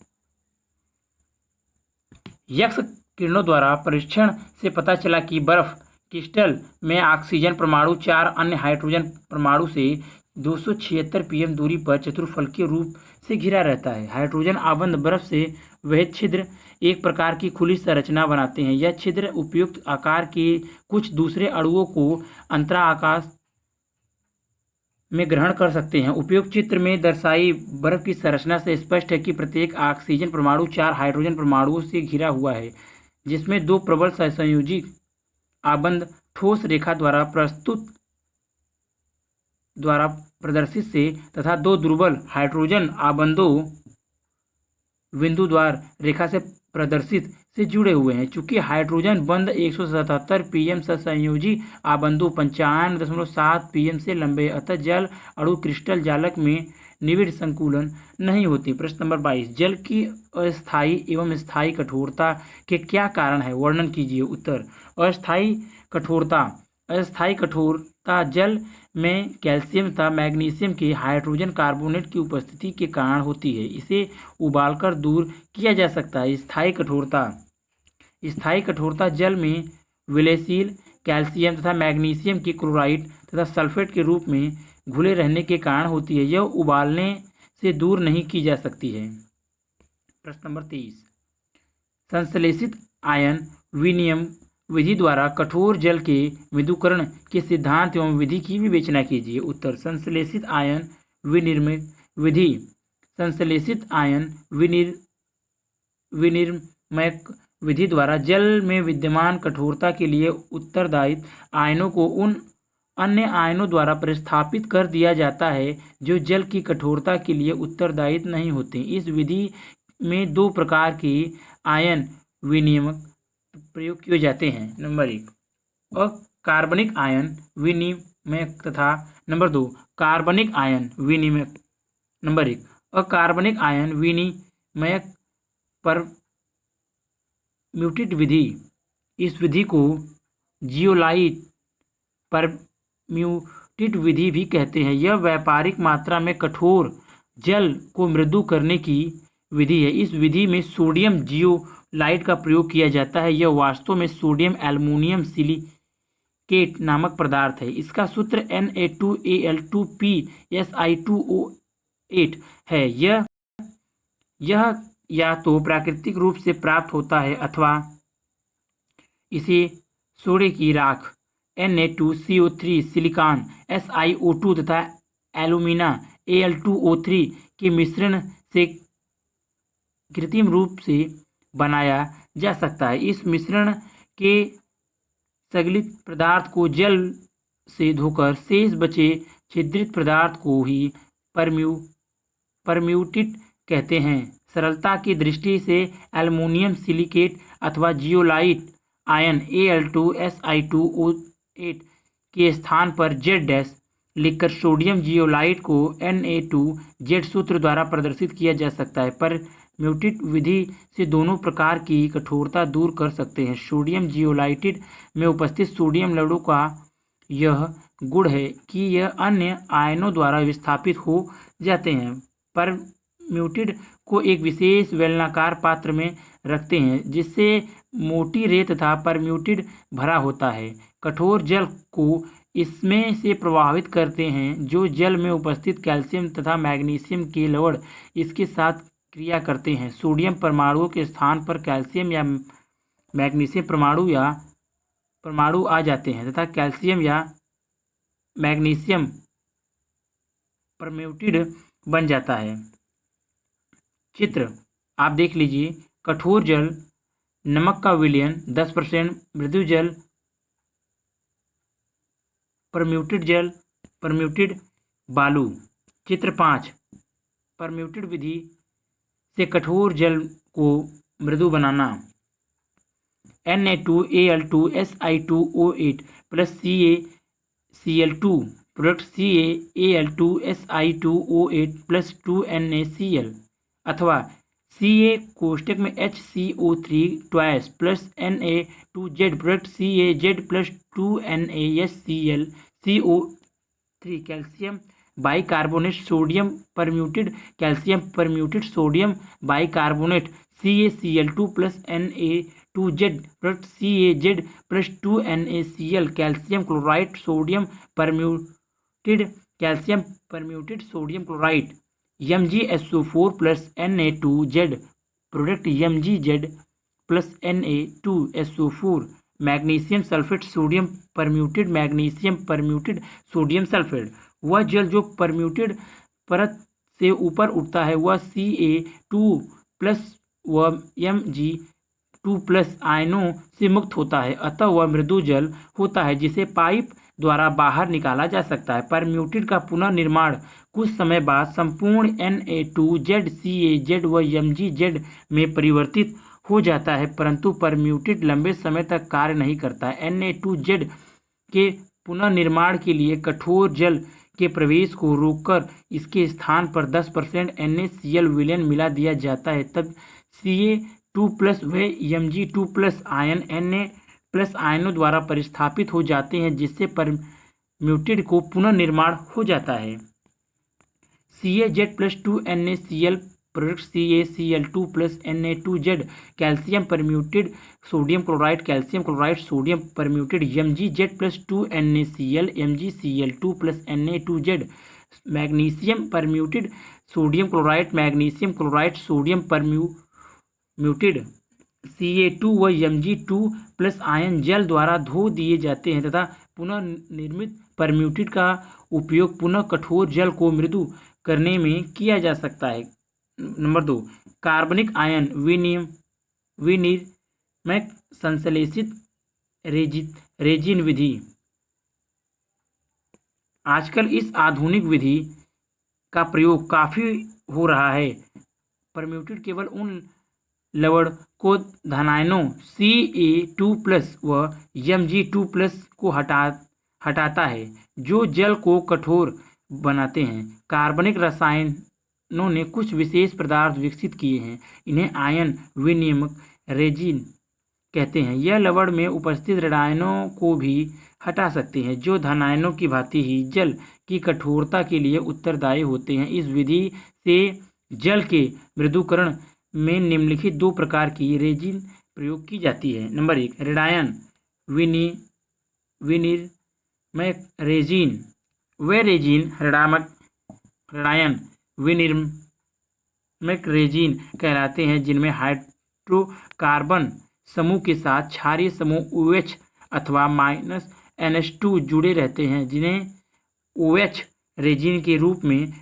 S1: यक्स किरणों द्वारा परीक्षण से पता चला कि बर्फ क्रिस्टल में ऑक्सीजन परमाणु 4 अन्य हाइड्रोजन परमाणु से 276 pm दूरी पर चतुर्फलकीय रूप से घिरा रहता है। हाइड्रोजन आबंध बर्फ से वह छिद्र एक प्रकार की खुली संरचना बनाते हैं। यह छिद्र उपयुक्त आकार के कुछ दूसरे अणुओं को अंतरा आकाश में ग्रहण कर सकते हैं। उपयुक्त चित्र में दर्शाई बर्फ की संरचना से स्पष्ट है कि प्रत्येक ऑक्सीजन परमाणु 4 हाइड्रोजन परमाणुओं से घिरा हुआ है, जिसमें 2 प्रबल सहसंयोजी आबंध ठोस रेखा द्वारा प्रदर्शित से तथा 2 दुर्बल हाइड्रोजन आबंधों बिंदुद्वार रेखा से प्रदर्शित से जुड़े हुए हैं। चूंकि हाइड्रोजन बंध 177 pm सहसंयोजी आबंधों 95.7 pm से लंबे, अतः जल अणु क्रिस्टल जालक में निविड़ संकुलन नहीं होती। प्रश्न नंबर 22, जल की अस्थायी एवं स्थायी कठोरता के क्या कारण है, वर्णन कीजिए। उत्तर, अस्थायी कठोरता जल में कैल्शियम तथा मैग्नीशियम के हाइड्रोजन कार्बोनेट की उपस्थिति के कारण होती है। इसे उबालकर दूर किया जा सकता है। स्थायी कठोरता जल में विलयशील कैल्शियम तथा मैग्नीशियम की क्लोराइड तथा सल्फेट के रूप में घुले रहने के कारण होती है। यह उबालने से दूर नहीं की जा सकती है। प्रश्न नंबर 23, संश्लेषित आयन विनिमय विधि द्वारा कठोर जल के मृदुकरण के सिद्धांत एवं विधि की विवेचना कीजिए। उत्तर, संश्लेषित आयन विनिमय विधि संश्लेषित आयन विनिमय विधि द्वारा जल में विद्यमान कठोरता के लिए उत्तरदायी आयनों को उन अन्य आयनों द्वारा प्रतिस्थापित कर दिया जाता है जो जल की कठोरता के लिए उत्तरदायी नहीं होते। इस विधि में दो प्रकार के आयन विनिमय प्रयोग किए जाते हैं। नंबर 1, अकार्बनिक आयन विनिमय तथा नंबर 2, कार्बनिक आयन विनिमय। नंबर 1, अकार्बनिक आयन विनिमय परम्यूटेट विधि। इस विधि को जियोलाइट परम्यूटेट विधि भी कहते हैं। यह व्यापारिक मात्रा में कठोर जल को मृदु करने की विधि है। इस विधि में सोडियम जियोलाइट का प्रयोग किया जाता है। यह वास्तव में सोडियम एल्युमिनियम सिलिकेट नामक पदार्थ है। इसका सूत्र Na2Al2PSi2O8 है। यह या तो प्राकृतिक रूप से प्राप्त होता है अथवा इसे सोडे की राख Na2CO3 सिलिकॉन SiO2 तथा एल्यूमिना Al2O3 के मिश्रण से कृत्रिम रूप से बनाया जा सकता है। इस मिश्रण के संगलित पदार्थ को जल से धोकर शेष बचे छिद्रित पदार्थ को ही परम्यूटेट कहते हैं। सरलता की दृष्टि से एल्युमिनियम सिलिकेट अथवा जियोलाइट आयन Al2Si2O8 के स्थान पर Z- लिखकर सोडियम जियोलाइट को Na2Z सूत्र द्वारा प्रदर्शित किया जा सकता है। परम्यूटेट विधि से दोनों प्रकार की कठोरता दूर कर सकते हैं। सोडियम जियोलाइट में उपस्थित सोडियम लवणों का यह गुण है कि यह अन्य आयनों द्वारा विस्थापित हो जाते हैं। परम्यूटेट को एक विशेष बेलनाकार पात्र में रखते हैं जिससे मोटी रेत तथा परम्यूटेट भरा होता है। कठोर जल को इसमें से प्रभावित करते हैं जो जल में उपस्थित कैल्शियम तथा मैग्नीशियम के लवण इसके साथ क्रिया करते हैं। सोडियम परमाणुओं के स्थान पर कैल्शियम या मैग्नीशियम परमाणु आ जाते हैं तथा कैल्शियम या मैग्नीशियम परम्यूटेट बन जाता है। चित्र आप देख लीजिए। कठोर जल नमक का विलयन 10%, मृदु जल परम्यूटेड बालू। चित्र 5, परम्यूटेड विधि से कठोर जल को मृदु बनाना। Na2Al2Si2O8 plus CaCl2 product CaAl2Si2O8 plus 2NaCl अथवा Ca कोष्टक में HCO3 twice plus Na2Z product CaZ plus 2NaCl CO3 calcium bicarbonate sodium permuted calcium permuted sodium bicarbonate CaCl2 plus Na2Z product CaZ plus 2NaCl calcium chloride sodium permuted sodium chloride MgSO4 plus Na2Z product MgZ plus Na2SO4 magnesium sulphate sodium permuted magnesium permuted sodium sulphate. वह जल जो परम्यूटेड परत से ऊपर उठता है वह Ca2 प्लस व Mg2 प्लस आयनों से मुक्त होता है अतः वह मृदु जल होता है जिसे पाइप द्वारा बाहर निकाला जा सकता है। परम्यूटेट का पुनर्निर्माण कुछ समय बाद संपूर्ण Na2Z CaZ व MgZ में परिवर्तित हो जाता है परंतु परम्यूटेट लंबे समय तक कार्य नहीं करता है। Na2Z के पुनर्निर्माण के लिए कठोर जल के प्रवेश को रोककर इसके स्थान पर 10% NaCl विलयन मिला दिया जाता है। तब Ca2 प्लस व Mg2 plus ion Na plus आयनों द्वारा परिस्थापित हो जाते हैं जिससे म्यूटेड को पुनर्निर्माण हो जाता है। CaZ+2NaCl product CaCl2 plus Na2Z calcium permuted sodium chloride sodium permuted MgZ+2NaCl MgCl2 plus Na2Z magnesium permuted sodium chloride sodium permuted Ca2 व Mg2 प्लस आयन जल द्वारा धो दिए जाते हैं तथा पुनः निर्मित परम्यूटेड का उपयोग पुनः कठोर जल को मृदु करने में किया जा सकता है। नंबर 2, कार्बनिक आयन विनिर्मय संश्लेषित रेजिन विधि। आजकल इस आधुनिक विधि का प्रयोग काफ़ी हो रहा है। परम्यूटेड केवल उन लवण को धनायनों Ca2+ व Mg2+ को हटाता है जो जल को कठोर बनाते हैं। कार्बनिक रसायनों ने कुछ विशेष पदार्थ विकसित किए हैं, इन्हें आयन विनिमयक रेजिन कहते हैं। यह लवण में उपस्थित ऋणायनों को भी हटा सकते हैं जो धनायनों की भांति ही जल की कठोरता के लिए उत्तरदायी होते हैं। इस विधि से जल के मृदुकरण में निम्नलिखित 2 प्रकार की रेजिन प्रयोग की जाती है। नंबर 1, ऋणायन विनिर्मयक रेजिन। वे रेजिन ऋणायन विनिर्मयक रेजिन कहलाते हैं जिनमें हाइड्रोकार्बन समूह के साथ क्षारीय समूह OH अथवा -NH2 जुड़े रहते हैं, जिन्हें OH रेजिन के रूप में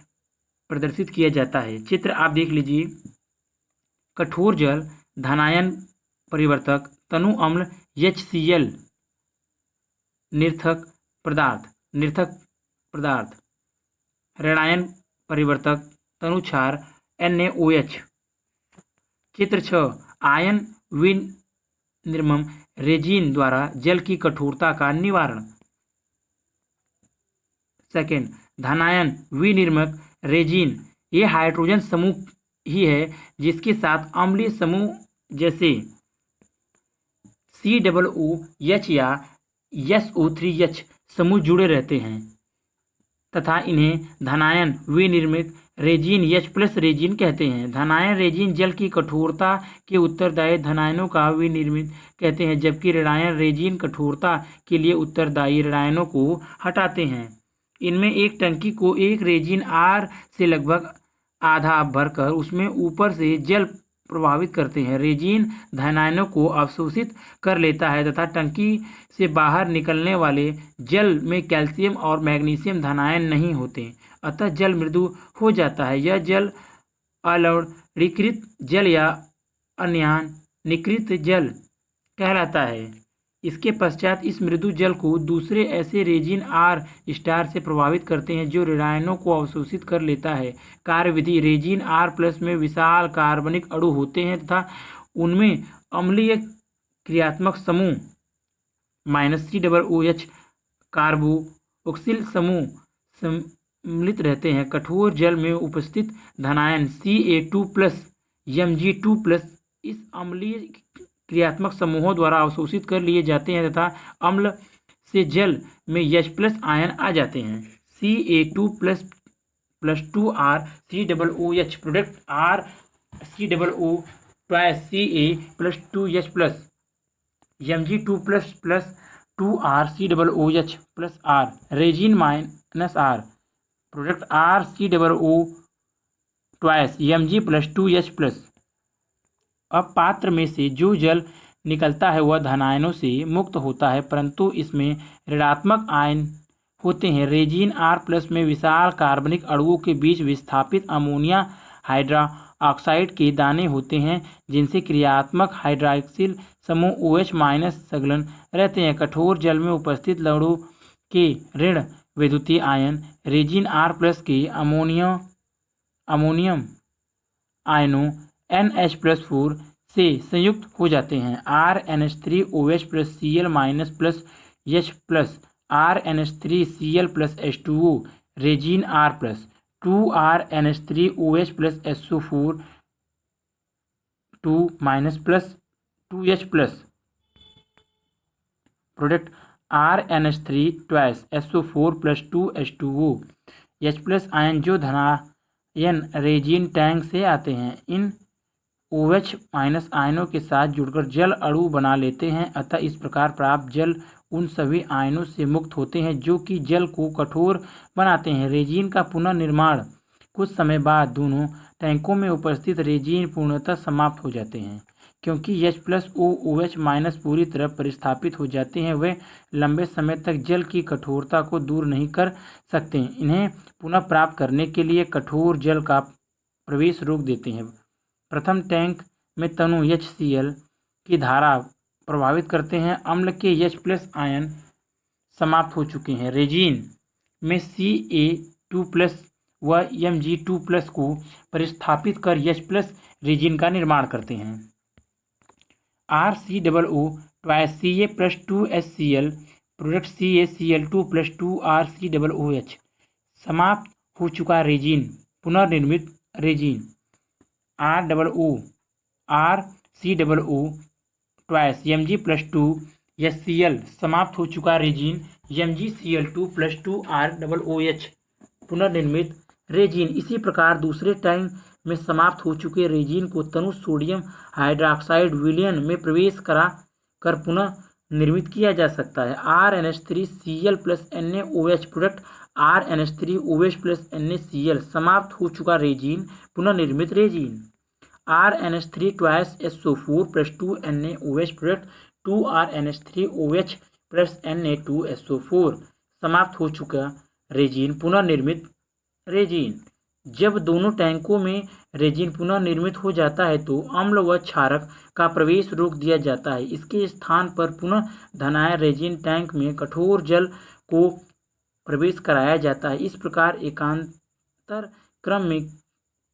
S1: प्रदर्शित किया जाता है। चित्र आप देख लीजिए। कठोर जल धनायन परिवर्तक तनु अम्ल HCl निरर्थक पदार्थ ऋणायन परिवर्तक तनु क्षार NaOH। चित्र 6, आयन विनिर्मय रेजिन द्वारा जल की कठोरता का निवारण। सेकेंड, धनायन विनिर्मयक रेजिन ये हाइड्रोजन समूह ही है जिसके साथ अम्लीय समूह जैसे COOH या SO3H समूह जुड़े रहते हैं तथा इन्हें धनायन विनिर्मयक रेजिन H+ रेजिन कहते हैं। धनायन रेजिन जल की कठोरता के उत्तरदायी धनायनों का विनिर्मित कहते हैं, जबकि ऋणायन रेजिन कठोरता के लिए उत्तरदायी ऋणायनों को हटाते हैं। इनमें एक टंकी को एक रेजिन R से लगभग आधा भरकर उसमें ऊपर से जल प्रवाहित करते हैं। रेजिन धनायनों को अवशोषित कर लेता है तथा टंकी से बाहर निकलने वाले जल में कैल्शियम और मैग्नीशियम धनायन नहीं होते, अतः जल मृदु हो जाता है। यह जल अलवणीकृत जल या अनियनिकृत जल कहलाता है। इसके पश्चात इस मृदु जल को दूसरे ऐसे रेजिन R* से प्रभावित करते हैं जो ऋणायनों को अवशोषित कर लेता है। कार्यविधि: रेजिन R+ में विशाल कार्बनिक अणु होते हैं तथा उनमें अम्लीय क्रियात्मक समूह COOH कार्बोक्सिल समूह सम्मिलित रहते हैं। कठोर जल में उपस्थित धनायन Ca2+ Mg2+ इस अम्लीय क्रियात्मक समूहों द्वारा अवशोषित कर लिए जाते हैं तथा अम्ल से जल में H+ आयन आ जाते हैं। Ca2+ + 2R COOH product RCOO twice Ca + 2H+ Mg2+ + 2R COOH + R resin -R product RCOO twice Mg + 2H+। अब पात्र में से जो जल निकलता है वह धनायनों से मुक्त होता है, परंतु इसमें ऋणात्मक आयन होते हैं। रेजिन R+ में विशाल कार्बनिक अणुओं के बीच विस्थापित अमोनिया हाइड्रॉक्साइड के दाने होते हैं जिनसे क्रियात्मक हाइड्रॉक्सिल समूह OH- संलग्न रहते हैं। कठोर जल में उपस्थित लवणों के ऋण वैद्युतीय आयन रेजिन R+ के अमोनियम आयनों NH+4 से संयुक्त हो जाते हैं। RNH3OH + Cl- + H+ RNH3Cl + H2O resin R+ 2RNH3OH + SO4 2- + 2H+ product RNH3 twice SO4 plus 2 H2O। H plus ion जो धनायन रेजिन टैंक से आते हैं इन OH माइनस आयनों के साथ जुड़कर जल अणु बना लेते हैं, अतः इस प्रकार प्राप्त जल उन सभी आयनों से मुक्त होते हैं जो कि जल को कठोर बनाते हैं। रेजिन का पुनर्निर्माण कुछ समय बाद दोनों टैंकों में उपस्थित रेजिन पूर्णतः समाप्त हो जाते हैं, क्योंकि H प्लस OH माइनस पूरी तरह परिस्थापित हो जाते हैं। वे लंबे समय तक जल की कठोरता को दूर नहीं कर सकते। इन्हें पुनः प्राप्त करने के लिए कठोर जल का प्रवेश रोक देते हैं। प्रथम टैंक में तनु HCl की धारा प्रभावित करते हैं। अम्ल के H प्लस आयन समाप्त हो चुके हैं। रेजिन में Ca2 प्लस व Mg2 प्लस को परिस्थापित कर H प्लस रेजिन का निर्माण करते हैं। RCOO twice Ca plus 2 HCl product CaCl2 plus 2 RCOOH समाप्त हो चुका रेजिन पुनर्निर्मित resin. RCOO twice Mg plus 2 HCl समाप्त हो चुका रेजिन MgCl2 प्लस 2 ROOH पुनर्निर्मित रेजिन। इसी प्रकार दूसरे टैंक में समाप्त हो चुके रेजिन को तनु सोडियम हाइड्रोक्साइड विलयन में प्रवेश करा कर पुनः निर्मित किया जा सकता है। RNH3Cl plus NaOH product RNH3OH plus NaCl समाप्त हो चुका रेजिन पुनर्निर्मित resin. RNH3 twice SO4 plus 2 NaOH product 2RNH3OH plus Na2SO4 समाप्त हो चुका रेजिन पुनर्निर्मित रेजिन। जब दोनों टैंकों में रेजिन पुनर्निर्मित हो जाता है तो अम्ल व क्षारक का प्रवेश रोक दिया जाता है। इसके स्थान पर पुनः धनायन रेजिन टैंक में कठोर जल को प्रवेश कराया जाता है। इस प्रकार एकांतर क्रम में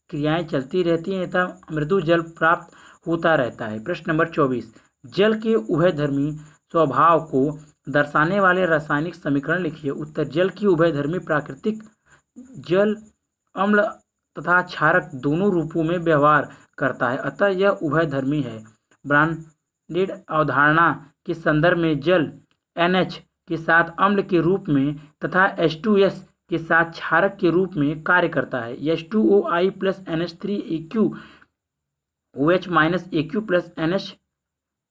S1: क्रियाएं चलती रहती हैं तथा मृदु जल प्राप्त होता रहता है। प्रश्न नंबर 24, जल के उभयधर्मी स्वभाव को दर्शाने वाले रासायनिक समीकरण लिखिए। उत्तर, जल की उभयधर्मी प्राकृतिक जल अम्ल तथा क्षारक दोनों रूपों में व्यवहार करता है, अतः यह उभयधर्मी है। ब्रांडेड अवधारणा के संदर्भ में जल NH के साथ अम्ल के रूप में तथा H2S के साथ क्षारक के रूप में कार्य करता है। H2OI plus NH3AQ OH minus AQ plus NH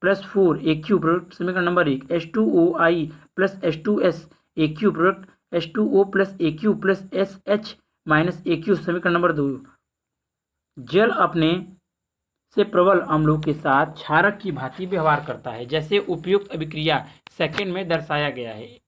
S1: plus 4 AQ product समीकरण number 1। H2OI plus H2S AQ product H2O plus AQ plus SH minus AQ समीकरण नंबर 2। जल अपने से प्रबल अम्लों के साथ क्षारक की भांति व्यवहार करता है, जैसे उपयुक्त अभिक्रिया सेकंड में दर्शाया गया है।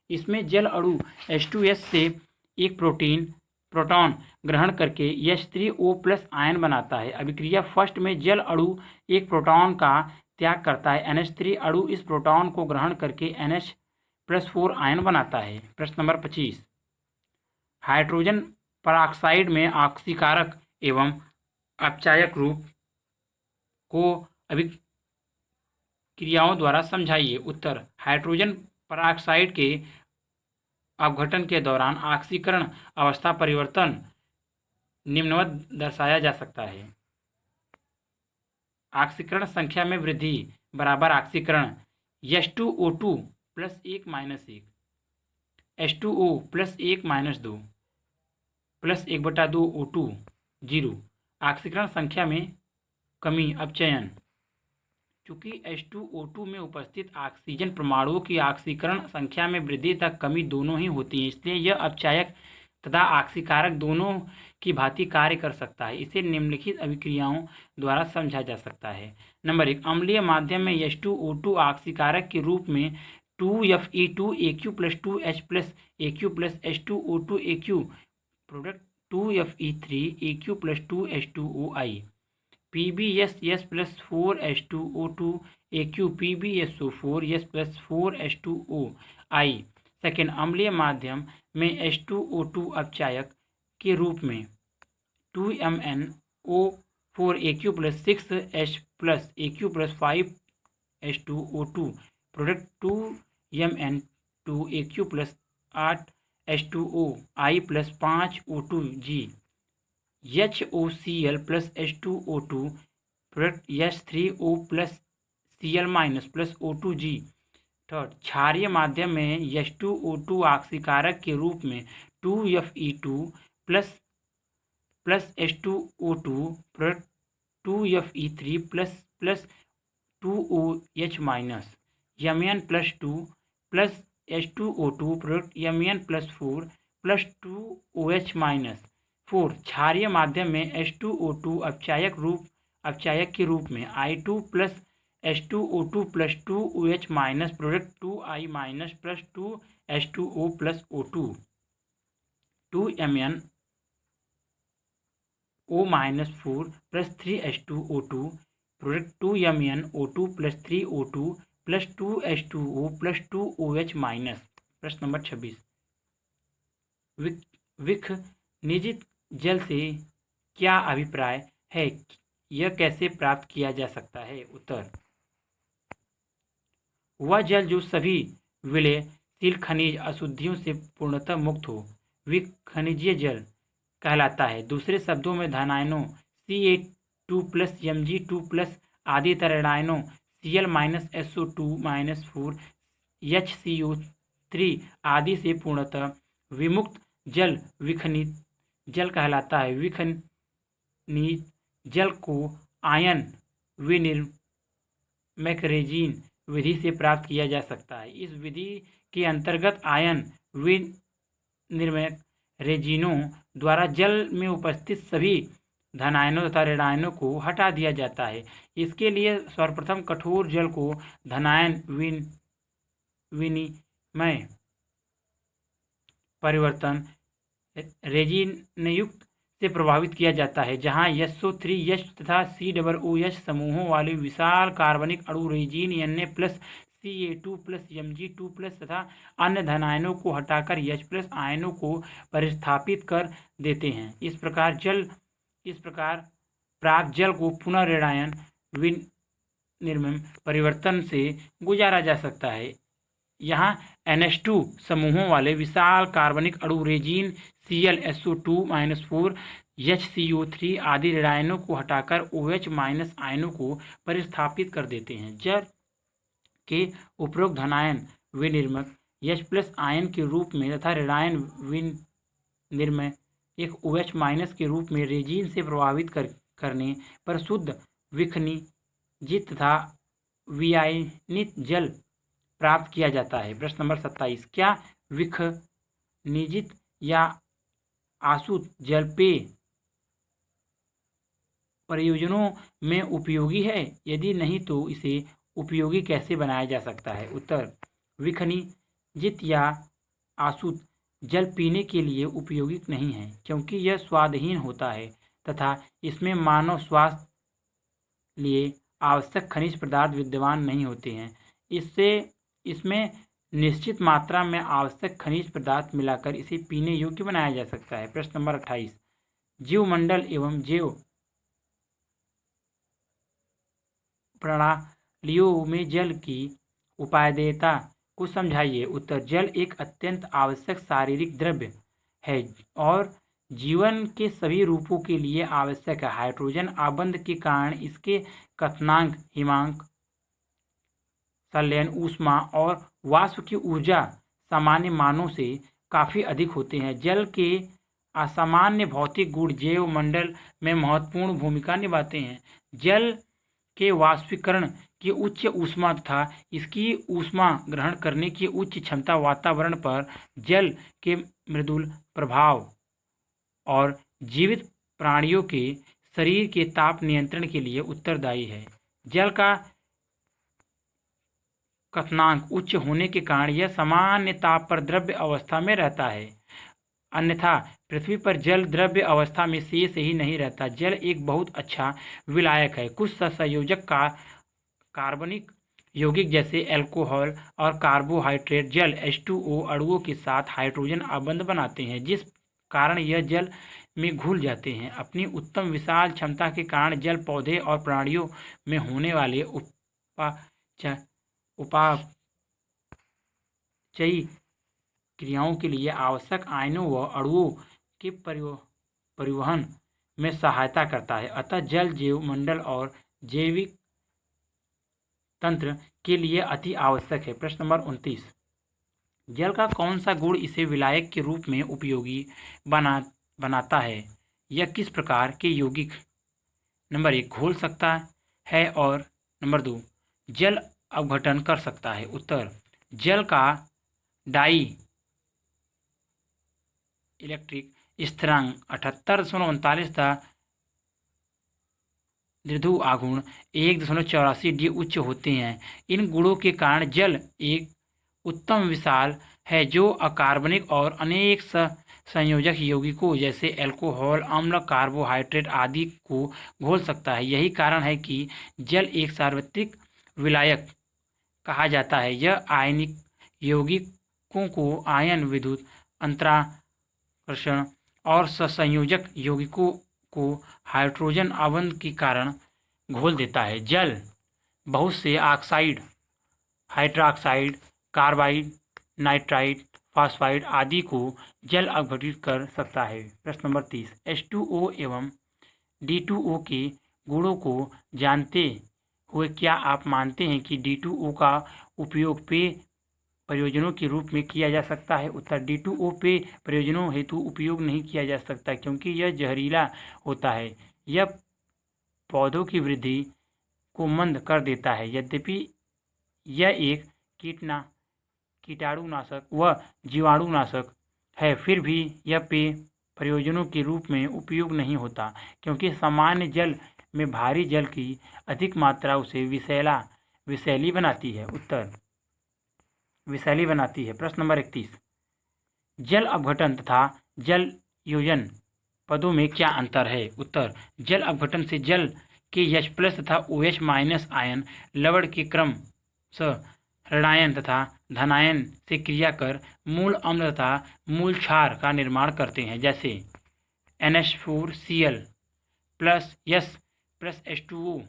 S1: इसमें जल अणु H2S से एक प्रोटॉन ग्रहण करके H3O प्लस आयन बनाता है। अभिक्रिया फर्स्ट में जल अणु एक प्रोटॉन का त्याग करता है। NH3 अणु इस प्रोटॉन को ग्रहण करके NH प्लस 4 आयन बनाता है। प्रश्न नंबर 25, हाइड्रोजन परऑक्साइड में ऑक्सीकारक एवं अपचायक रूप को अभिक्रियाओं द्वारा समझाइए। उत्तर, हाइड्रोजन परऑक्साइड के अपघटन के दौरान ऑक्सीकरण अवस्था परिवर्तन निम्नवत दर्शाया जा सकता है। ऑक्सीकरण संख्या में वृद्धि बराबर ऑक्सीकरण H2O2 plus 1 minus 1 H2O plus 1 minus 2 plus 1/2 O2 0। ऑक्सीकरण संख्या में कमी अपचयन, चूँकि H2O2 में उपस्थित ऑक्सीजन परमाणुओं की ऑक्सीकरण संख्या में वृद्धि तक कमी दोनों ही होती है, इसलिए यह अपचायक तथा ऑक्सीकारक दोनों की भांति कार्य कर सकता है। इसे निम्नलिखित अभिक्रियाओं द्वारा समझा जा सकता है। नंबर 1, अम्लीय माध्यम में H2O2 ऑक्सीकारक के रूप में 2Fe2AQ plus 2H plus AQ plus H2O2AQ product 2Fe3AQ plus 2H2OI PbS plus 4H2O2 AQ PbSO4 plus 4H2OI। Second, अम्लीय माध्यम में H2O2 अपचायक के रूप में 2MnO4AQ plus 6H plus AQ plus 5H2O2 product 2Mn2AQ plus 8H2OI plus 5O2G HOCl plus H2O2 product H3O plus Cl minus plus O2G third, क्षारीय माध्यम में H2O2 ऑक्सीकारक के रूप में 2Fe2 plus H2O2 product 2Fe3 plus 2OH minus Mn+2 plus H2O2 product Mn+4 plus 2OH minus. 4, क्षारीय माध्यम में H2O2 अपचायक के रूप में I2 plus H2O2 plus 2OH minus product 2I minus plus 2H2O plus O2 2MnO -4 plus 3H2O2 product 2MnO2 plus 3O2 plus 2H2O plus 2OH minus. प्रश्न नंबर 26, विखनिजित जल से क्या अभिप्राय है, यह कैसे प्राप्त किया जा सकता है? उत्तर, वह जल जो सभी विलयशील खनिज अशुद्धियों से पूर्णतः मुक्त हो विखनिजीय जल कहलाता है। दूसरे शब्दों में धनायनों Ca2 प्लस Mg2 प्लस आदि ऋणायनों Cl-SO2 -4 HCO3 आदि से पूर्णतः विमुक्त जल विखनित जल कहलाता है। विखनित जल को आयन विनिमयक रेजिन विधि से प्राप्त किया जा सकता है। इस विधि के अंतर्गत आयन विनिमयक रेजिनों द्वारा जल में उपस्थित सभी धनायनों तथा ऋणायनों को हटा दिया जाता है। इसके लिए सर्वप्रथम कठोर जल को धनायन विनिमय परिवर्तन रेजिनयुक्त से प्रभावित किया जाता है, जहां SO3H तथा COOH समूहों वाले विशाल कार्बनिक अणु रेजिन Na+ Ca2+ Mg2+ तथा अन्य धनायनों को हटाकर H+ आयनों को परिस्थापित कर देते हैं। इस प्रकार प्राप्त जल को पुनः ऋणायन विनिमय परिवर्तन से गुजारा जा सकता है। यहाँ NH2 समूहों वाले विशाल कार्बनिक अणु रेजिन Cl SO2 -4 HCO3 आदि ऋणायनों को हटाकर OH- आयनों को परिस्थापित कर देते हैं। जल के उपरोक्त धनायन विनिर्मक H+ आयन के रूप में तथा ऋणायन विनिर्मय एक OH- के रूप में रेजिन से प्रभावित करने पर शुद्ध विखनिजित तथा विआयनित जल प्राप्त किया जाता है। प्रश्न नंबर 27, क्या विखनिजित या आसुत जल पेय प्रयोजनों में उपयोगी है? यदि नहीं तो इसे उपयोगी कैसे बनाया जा सकता है? उत्तर, विखनिजित या आसुत जल पीने के लिए उपयोगी नहीं है, क्योंकि यह स्वादहीन होता है तथा इसमें मानव स्वास्थ्य लिए आवश्यक खनिज पदार्थ विद्यमान नहीं होते हैं। इसमें निश्चित मात्रा में आवश्यक खनिज पदार्थ मिलाकर इसे पीने योग्य बनाया जा सकता है। प्रश्न नंबर 28, जीवमंडल एवं जैव प्रणालियों में जल की उपादेयता को समझाइए। उत्तर, जल एक अत्यंत आवश्यक शारीरिक द्रव्य है और जीवन के सभी रूपों के लिए आवश्यक है। हाइड्रोजन आबंध के कारण इसके क्वथनांक, हिमांक, संलयन ऊष्मा और वाष्प की ऊर्जा सामान्य मानों से काफ़ी अधिक होते हैं। जल के असामान्य भौतिक गुण जैव मंडल में महत्वपूर्ण भूमिका निभाते हैं। जल के वाष्पीकरण की उच्च ऊष्मा तथा इसकी ऊष्मा ग्रहण करने की उच्च क्षमता वातावरण पर जल के मृदुल प्रभाव और जीवित प्राणियों के शरीर के ताप नियंत्रण के लिए उत्तरदायी है। जल का क्वथनांक उच्च होने के कारण यह सामान्य ताप पर द्रव्य अवस्था में रहता है, अन्यथा पृथ्वी पर जल द्रव्य अवस्था में शेष ही नहीं रहता। जल एक बहुत अच्छा विलायक है। कुछ सहसंयोजक कार्बनिक यौगिक जैसे अल्कोहल और कार्बोहाइड्रेट जल H2O अणुओं के साथ हाइड्रोजन आबंध बनाते हैं, जिस कारण यह जल में घुल जाते हैं। अपनी उत्तम विशाल क्षमता के कारण जल पौधे और प्राणियों में होने वाले उपापचयी क्रियाओं के लिए आवश्यक आयनों व अणुओं के परिवहन में सहायता करता है। अतः जल जैव मंडल और जैविक तंत्र के लिए अति आवश्यक है। प्रश्न नंबर 29, जल का कौन सा गुण इसे विलायक के रूप में उपयोगी बनाता है? यह किस प्रकार के यौगिक नंबर 1 घोल सकता है और नंबर 2 जल अपघटन कर सकता है? उत्तर, जल का डाई इलेक्ट्रिक स्थिरांक 78.39 था, द्विध्रुव आघूर्ण 1.84 डी उच्च होते हैं। इन गुणों के कारण जल एक उत्तम विशाल है जो अकार्बनिक और अनेक संयोजक यौगिकों जैसे अल्कोहल, अम्ल, कार्बोहाइड्रेट आदि को घोल सकता है। यही कारण है कि जल एक सार्वत्रिक विलायक कहा जाता है। यह आयनिक यौगिकों को आयन, विद्युत अंतराकर्षण और संयोजक यौगिकों को हाइड्रोजन आबंध के कारण घोल देता है। जल बहुत से oxide, hydroxide, carbide, nitrite, phosphide आदि को जल अपघटित कर सकता है। प्रश्न नंबर 30, H2O एवं D2O के गुणों को जानते हुए क्या आप मानते हैं कि D2O का उपयोग पेय प्रयोजनों के रूप में किया जा सकता है? उत्तर, D2O पेय प्रयोजनों हेतु उपयोग नहीं किया जा सकता क्योंकि यह जहरीला होता है। यह पौधों की वृद्धि को मंद कर देता है। यद्यपि यह एक कीटाणुनाशक व जीवाणुनाशक है, फिर भी यह पेय प्रयोजनों के रूप में उपयोग नहीं होता क्योंकि सामान्य जल में भारी जल की अधिक मात्रा उसे विषैली बनाती है। उत्तर, विषैली बनाती है। प्रश्न नंबर 31, जल अपघटन तथा जल योजन पदों में क्या अंतर है? उत्तर, जल अपघटन से जल के H+ तथा OH- आयन लवण के क्रम स ऋणायन तथा धनायन से क्रिया कर मूल अम्ल तथा मूल क्षार का निर्माण करते हैं, जैसे NH4Cl plus S plus H2O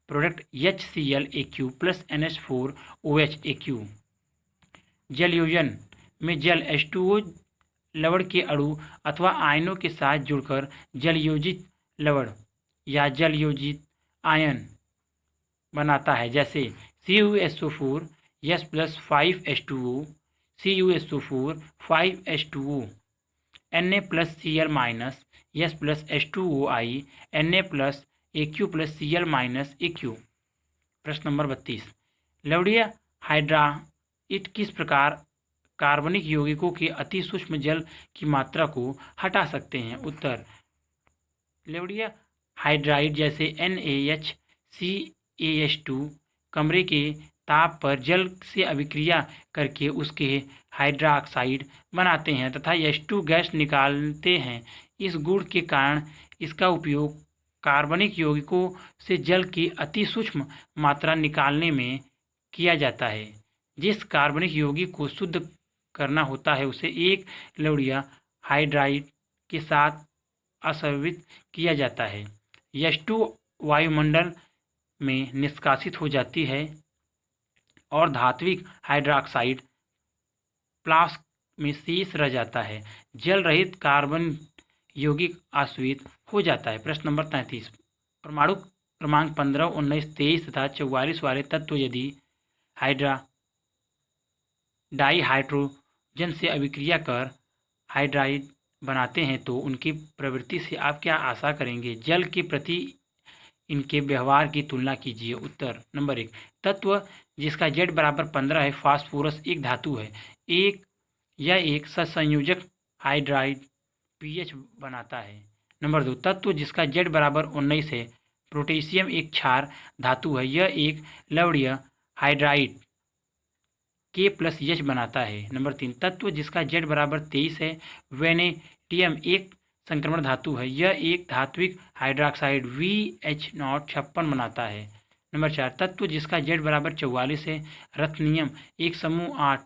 S1: product HClAq plus NH4OH जल योजन में जल H2O लवण के अणु अथवा आयनों के साथ जुड़कर जल योजित लवण या जल योजित आयन बनाता है, जैसे CuSO4 S plus 5H2O, CuSO4 5H2O, Na plus Cl minus S plus H2OI, Na plus Aq plus Cl minus Aq। प्रश्न नंबर 32, लवणीय हाइड्राइड किस प्रकार कार्बनिक यौगिकों के अति सूक्ष्म जल की मात्रा को हटा सकते हैं? उत्तर, लवणीय हाइड्राइड जैसे NaHCH2 कमरे के ताप पर जल से अभिक्रिया करके उसके हाइड्रोक्साइड बनाते हैं तथा H2 गैस निकालते हैं। इस गुण के कारण इसका उपयोग कार्बनिक यौगिकों से जल की अति सूक्ष्म मात्रा निकालने में किया जाता है। जिस कार्बनिक यौगिक को शुद्ध करना होता है उसे एक लवणीय हाइड्राइड के साथ असंयोजित किया जाता है। H2 वायुमंडल में निष्कासित हो जाती है और धात्विक हाइड्रोक्साइड फ्लास्क में शेष रह जाता है। जल रहित कार्बन यौगिक आश्रित हो जाता है। प्रश्न नंबर 33, परमाणु क्रमांक 15, 19, 23 तथा 44 वाले तत्व यदि डाइहाइड्रोजन से अभिक्रिया कर हाइड्राइड बनाते हैं तो उनकी प्रवृत्ति से आप क्या आशा करेंगे? जल के प्रति इनके व्यवहार की तुलना कीजिए। उत्तर, नंबर 1, तत्व जिसका Z बराबर 15 है, फास्फोरस एक धातु है। यह एक ससंयोजक हाइड्राइड पीएच बनाता है। नंबर 2, तत्व जिसका Z बराबर 19 है, पोटेशियम एक क्षार धातु है। यह एक लवणीय हाइड्राइड K+H बनाता है। नंबर 3, तत्व जिसका Z बराबर 23 है, वेनेडियम एक संक्रमण धातु है। यह एक धात्विक हाइड्रोक्साइड VH0 56 बनाता है। नंबर 4, तत्व जिसका Z बराबर 44 है, रत्नियम एक समूह 8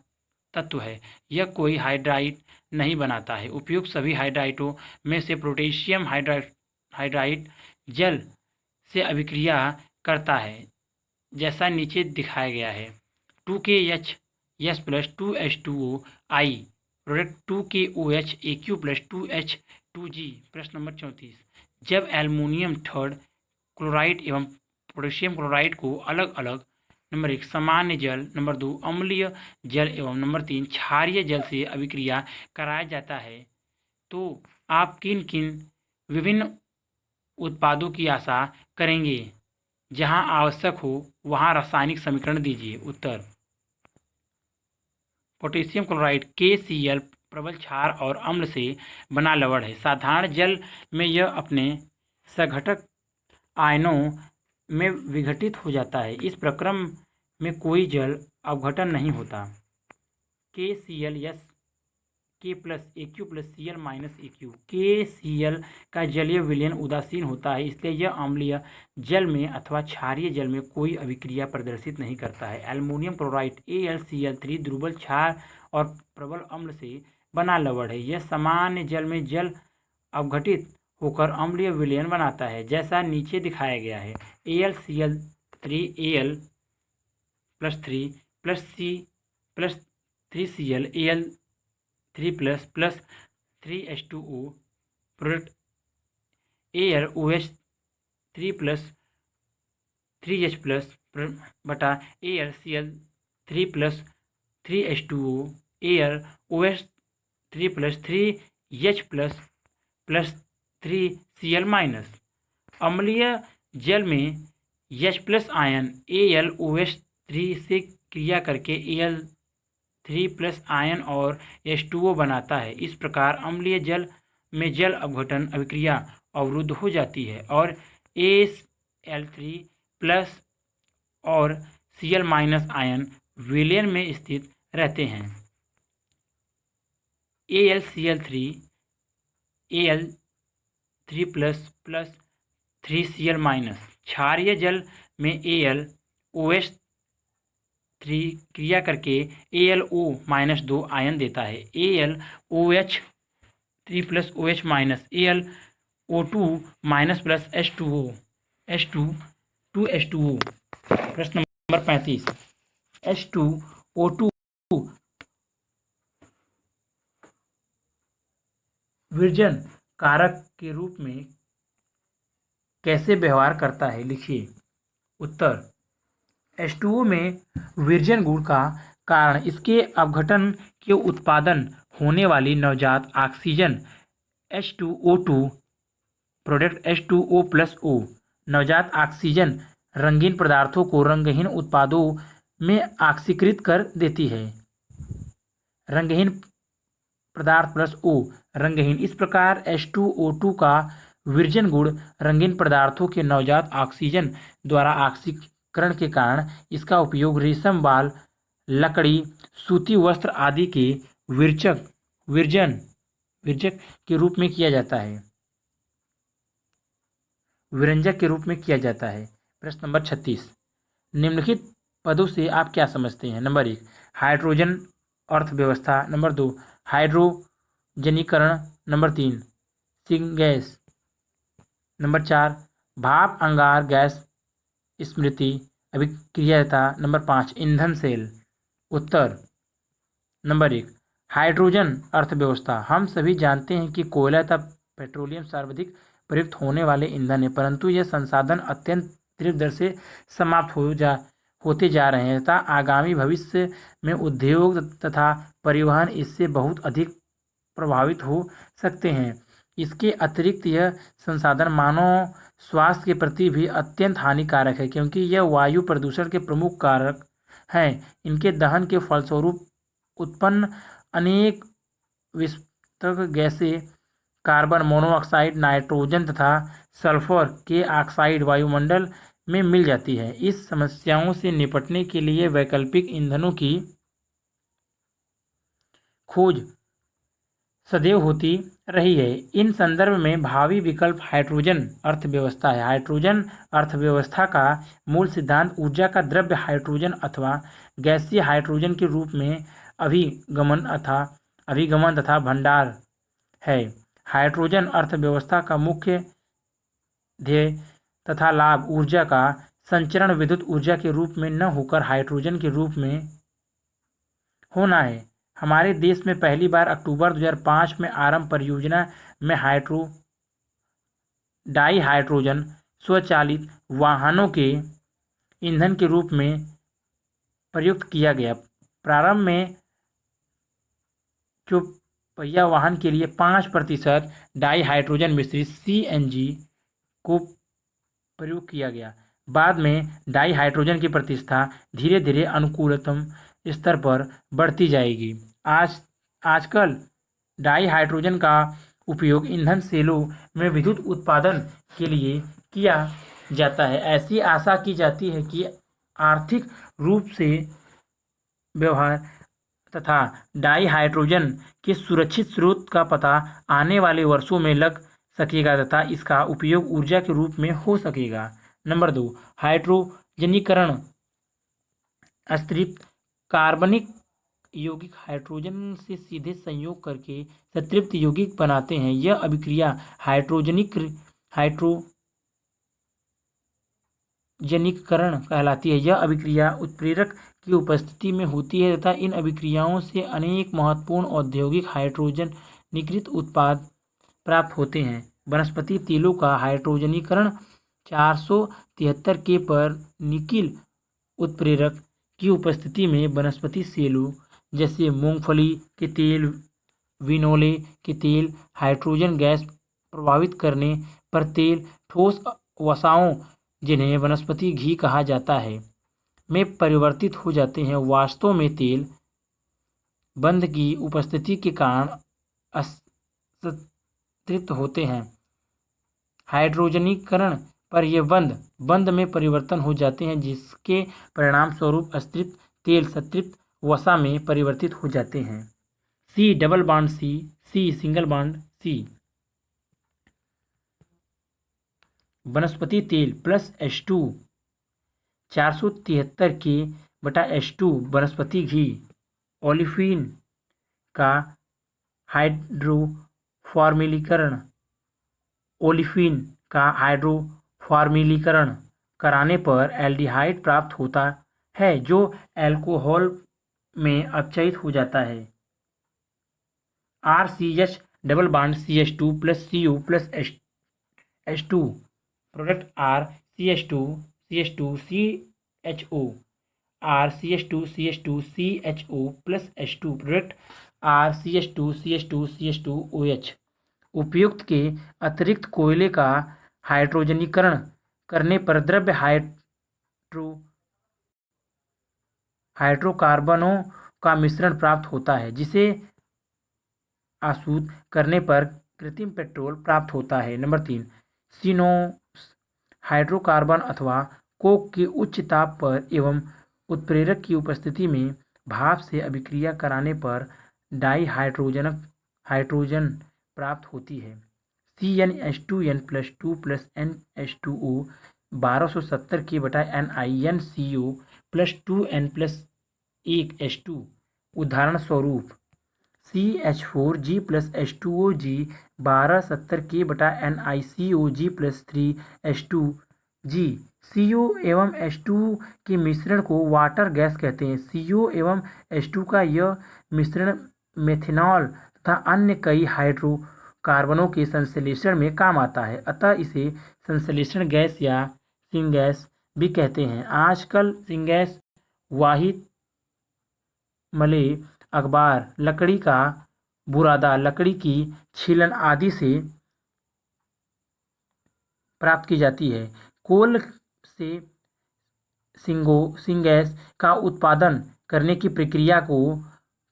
S1: तत्व है। यह कोई हाइड्राइड नहीं बनाता है। उपयुक्त सभी हाइड्राइडों में से पोटेशियम हाइड्राइड जल से अभिक्रिया करता है जैसा नीचे दिखाया गया है। 2KH plus 2H2OI product 2KOH AQ plus 2H2G। प्रश्न नंबर 34, जब एल्युमिनियम थर्ड क्लोराइड एवं पोटेशियम क्लोराइड को अलग अलग नंबर 1 सामान्य जल, नंबर 2 अम्लीय जल एवं नंबर 3 क्षारीय जल से अभिक्रिया कराया जाता है, तो आप किन किन विभिन्न उत्पादों की आशा करेंगे? जहां आवश्यक हो वहां रासायनिक समीकरण दीजिए। उत्तर: पोटेशियम क्लोराइड KCl प्रबल क्षार और अम्ल से बना लवण है। साधारण जल में यह अपने सघटक आयनों में विघटित हो जाता है। इस प्रक्रम में कोई जल अपघटन नहीं होता। KCl K plus AQ plus Cl minus AQ। KCl का जलीय विलयन उदासीन होता है, इसलिए यह अम्लीय जल में अथवा क्षारीय जल में कोई अभिक्रिया प्रदर्शित नहीं करता है। एल्युमिनियम क्लोराइड AlCl3 दुर्बल क्षार और प्रबल अम्ल से बना लवण है। यह सामान्य जल में जल अपघटित होकर अम्लीय विलयन बनाता है, जैसा नीचे दिखाया गया है। AlCl3 Al plus 3 plus C plus 3Cl Al 3 plus plus 3H2O product AlOH 3 plus 3H plus बटा AlCl 3 plus 3H2O AlOH 3 plus 3H plus plus 3Cl minus. अम्लीय जल में H प्लस आयन AlOH 3 से क्रिया करके Al3 प्लस आयन और H2O बनाता है। इस प्रकार अम्लीय जल में जल अपघटन अभिक्रिया अवरुद्ध हो जाती है और Al3 प्लस और Cl माइनस आयन विलयन में स्थित रहते हैं। AlCl3 Al3 plus plus 3Cl minus. क्षारीय जल में AlOH 3 क्रिया करके AlO माइनस 2 आयन देता है। AlOH 3 plus OH minus AlO2 minus plus H2O 2H2O। प्रश्न नंबर 35 H2O2 विरजन कारक के रूप में कैसे व्यवहार करता है? लिखिए। उत्तर: H2O में विरजन गुण का कारण इसके अपघटन के उत्पादन होने वाली नवजात oxygen H2O2 product H2O plus O। नवजात ऑक्सीजन रंगीन पदार्थों को रंगहीन उत्पादों में ऑक्सीकृत कर देती है। रंगहीन पदार्थ प्लस O रंगहीन। इस प्रकार H2O2 का विरजन गुण रंगीन पदार्थों के नवजात ऑक्सीजन द्वारा ऑक्सीकरण के कारण इसका उपयोग रेशम बाल, लकड़ी, सूती वस्त्र आदि के विरजक के रूप में किया जाता है। विरंजक के रूप में किया जाता है। प्रश्न नंबर 36 निम्नलिखित पदों से आप क्या समझते हैं? नंबर 1 हाइड्रोजन अर्थव्यवस्था, नंबर 2 हाइड्रोजनीकरण, नंबर 3 सिंगैस, नंबर 4 भाप अंगार गैस स्मृति अभिक्रियाता, नंबर 5 ईंधन सेल। उत्तर: नंबर 1 हाइड्रोजन अर्थव्यवस्था। हम सभी जानते हैं कि कोयला तथा पेट्रोलियम सर्वाधिक प्रयुक्त होने वाले ईंधन है, परंतु यह संसाधन अत्यंत तीव्र दर से समाप्त होते जा रहे हैं तथा आगामी भविष्य में उद्योग तथा परिवहन इससे बहुत अधिक प्रभावित हो सकते हैं। इसके अतिरिक्त यह संसाधन मानव स्वास्थ्य के प्रति भी अत्यंत हानिकारक है, क्योंकि यह वायु प्रदूषण के प्रमुख कारक हैं। इनके दहन के फलस्वरूप उत्पन्न अनेक विषाक्त गैसें कार्बन मोनोऑक्साइड, नाइट्रोजन तथा सल्फर के ऑक्साइड वायुमंडल में मिल जाती है। इस समस्याओं से निपटने के लिए वैकल्पिक ईंधनों की खोज सदैव होती रही है। इन संदर्भ में भावी विकल्प हाइड्रोजन अर्थव्यवस्था है। हाइड्रोजन अर्थव्यवस्था का मूल सिद्धांत ऊर्जा का द्रव्य हाइड्रोजन अथवा गैसीय हाइड्रोजन के रूप में अभिगमन तथा भंडार है। हाइड्रोजन अर्थव्यवस्था का मुख्य ध्येय तथा लाभ ऊर्जा का संचरण विद्युत ऊर्जा के रूप में न होकर हाइड्रोजन के रूप में होना है। हमारे देश में पहली बार अक्टूबर 2005 में आरंभ परियोजना में डाई हाइड्रोजन स्वचालित वाहनों के ईंधन के रूप में प्रयुक्त किया गया। प्रारंभ में चौपहिया वाहन के लिए 5% डाई हाइड्रोजन मिश्रित CNG को प्रयोग किया गया। बाद में डाई हाइड्रोजन की प्रतिष्ठा धीरे धीरे अनुकूलतम स्तर पर बढ़ती जाएगी। आजकल डाई हाइड्रोजन का उपयोग ईंधन सेलों में विद्युत उत्पादन के लिए किया जाता है। ऐसी आशा की जाती है कि आर्थिक रूप से व्यवहार तथा डाई हाइड्रोजन के सुरक्षित स्रोत का पता आने वाले वर्षों में लग सकेगा तथा इसका उपयोग ऊर्जा के रूप में हो सकेगा। नंबर 2, हाइड्रोजनीकरण। अस्तृप्त कार्बनिक यौगिक हाइड्रोजन से सीधे संयोग करके संतृप्त यौगिक बनाते हैं। यह अभिक्रिया हाइड्रोजनीकरण कहलाती है। यह अभिक्रिया उत्प्रेरक की उपस्थिति में होती है तथा इन अभिक्रियाओं से अनेक महत्वपूर्ण औद्योगिक हाइड्रोजनीकृत उत्पाद प्राप्त होते हैं। वनस्पति तेलों का हाइड्रोजनीकरण 473 पर निकिल उत्प्रेरक की उपस्थिति में वनस्पति तेलों जैसे मूंगफली के तेल, विनोले के तेल हाइड्रोजन गैस प्रवाहित करने पर तेल ठोस वसाओं, जिन्हें वनस्पति घी कहा जाता है, में परिवर्तित हो जाते हैं। वास्तव में तेल बंध की उपस्थिति के कारण असंतृप्त होते हैं। हाइड्रोजनीकरण पर ये बंध में परिवर्तन हो जाते हैं, जिसके परिणाम स्वरूप अस्तृप्त तेल संतृप्त वसा में परिवर्तित हो जाते हैं। C double bond C single bond C। वनस्पति तेल प्लस H2 473 के बटा H2 वनस्पति घी। ओलिफिन का हाइड्रोफॉर्मिलीकरण कराने पर एल्डिहाइड प्राप्त होता है, जो अल्कोहल में अपचयित हो जाता है। RCH double bond CH2 plus CO plus H2 product RCH2 CHO RCH2 plus H2 product RCH2 OH। उपयुक्त के अतिरिक्त कोयले का हाइड्रोजनीकरण करने पर द्रव्य हाइड्रोकार्बनों का मिश्रण प्राप्त होता है, जिसे आसुत करने पर कृत्रिम पेट्रोल प्राप्त होता है। नंबर 3, सिनोस हाइड्रोकार्बन अथवा कोक के उच्च ताप पर एवं उत्प्रेरक की उपस्थिति में भाप से अभिक्रिया कराने पर डाई हाइड्रोजन प्राप्त होती है। CnH2n प्लस 2 प्लस NH2O 1270 के बटा NiNCO plus 2n plus 1 H2। उदाहरण स्वरूप CH4G प्लस H2OG 1270 के बटा NiCOG प्लस 3 H2G। CO एवं H2 के मिश्रण को वाटर गैस कहते हैं। CO एवं H2 का यह मिश्रण मेथनॉल तथा अन्य कई हाइड्रोकार्बनों के संश्लेषण में काम आता है, अतः इसे संश्लेषण गैस या सिंगैस भी कहते हैं। आजकल सिंगैस वाहित मले, अखबार, लकड़ी का बुरादा, लकड़ी की छीलन आदि से प्राप्त की जाती है। कोल से सिंगैस का उत्पादन करने की प्रक्रिया को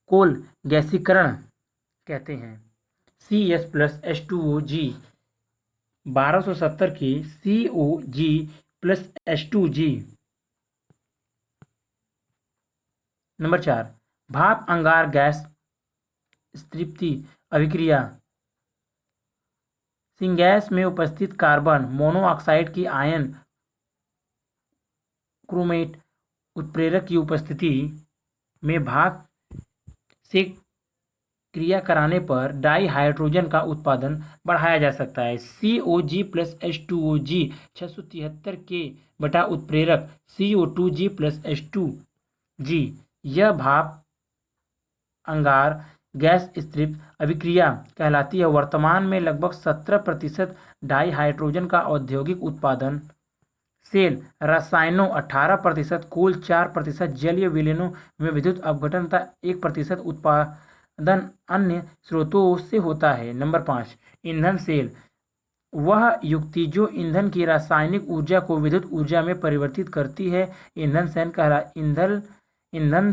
S1: कोल गैसीकरण कहते हैं। CS प्लस H2OG 1270 के COG प्लस H2G। नंबर 4, भाप अंगार गैस स्तृप्ति अभिक्रिया। सिंगैस में उपस्थित कार्बन मोनोऑक्साइड की आयन क्रोमेट उत्प्रेरक की उपस्थिति में भाप से क्रिया कराने पर डाई हाइड्रोजन का उत्पादन बढ़ाया जा सकता है। COG प्लस H2OG 673 के बटा उत्प्रेरक CO2G प्लस H2G। यह भाप अंगार गैस स्तृप्त अभिक्रिया कहलाती है। वर्तमान में लगभग 17% डाई हाइड्रोजन का औद्योगिक उत्पादन सेल रसायनों 18%, कुल 4%, जलीय विलयनों में विद्युत अपघटन तथा 1% उत्पादन अन्य स्रोतों से होता है। नंबर 5, ईंधन सेल वह युक्ति जो ईंधन की रासायनिक ऊर्जा को विद्युत ऊर्जा में परिवर्तित करती है ईंधन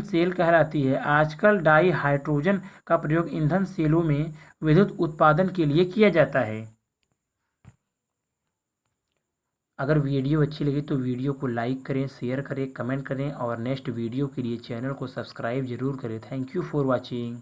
S1: सेल कहलाती है। आजकल डाई हाइड्रोजन का प्रयोग ईंधन सेलों में विद्युत उत्पादन के लिए किया जाता है। अगर वीडियो अच्छी लगी तो वीडियो को लाइक करें, शेयर करें, कमेंट करें और नेक्स्ट वीडियो के लिए चैनल को सब्सक्राइब जरूर करें। Thank you for watching.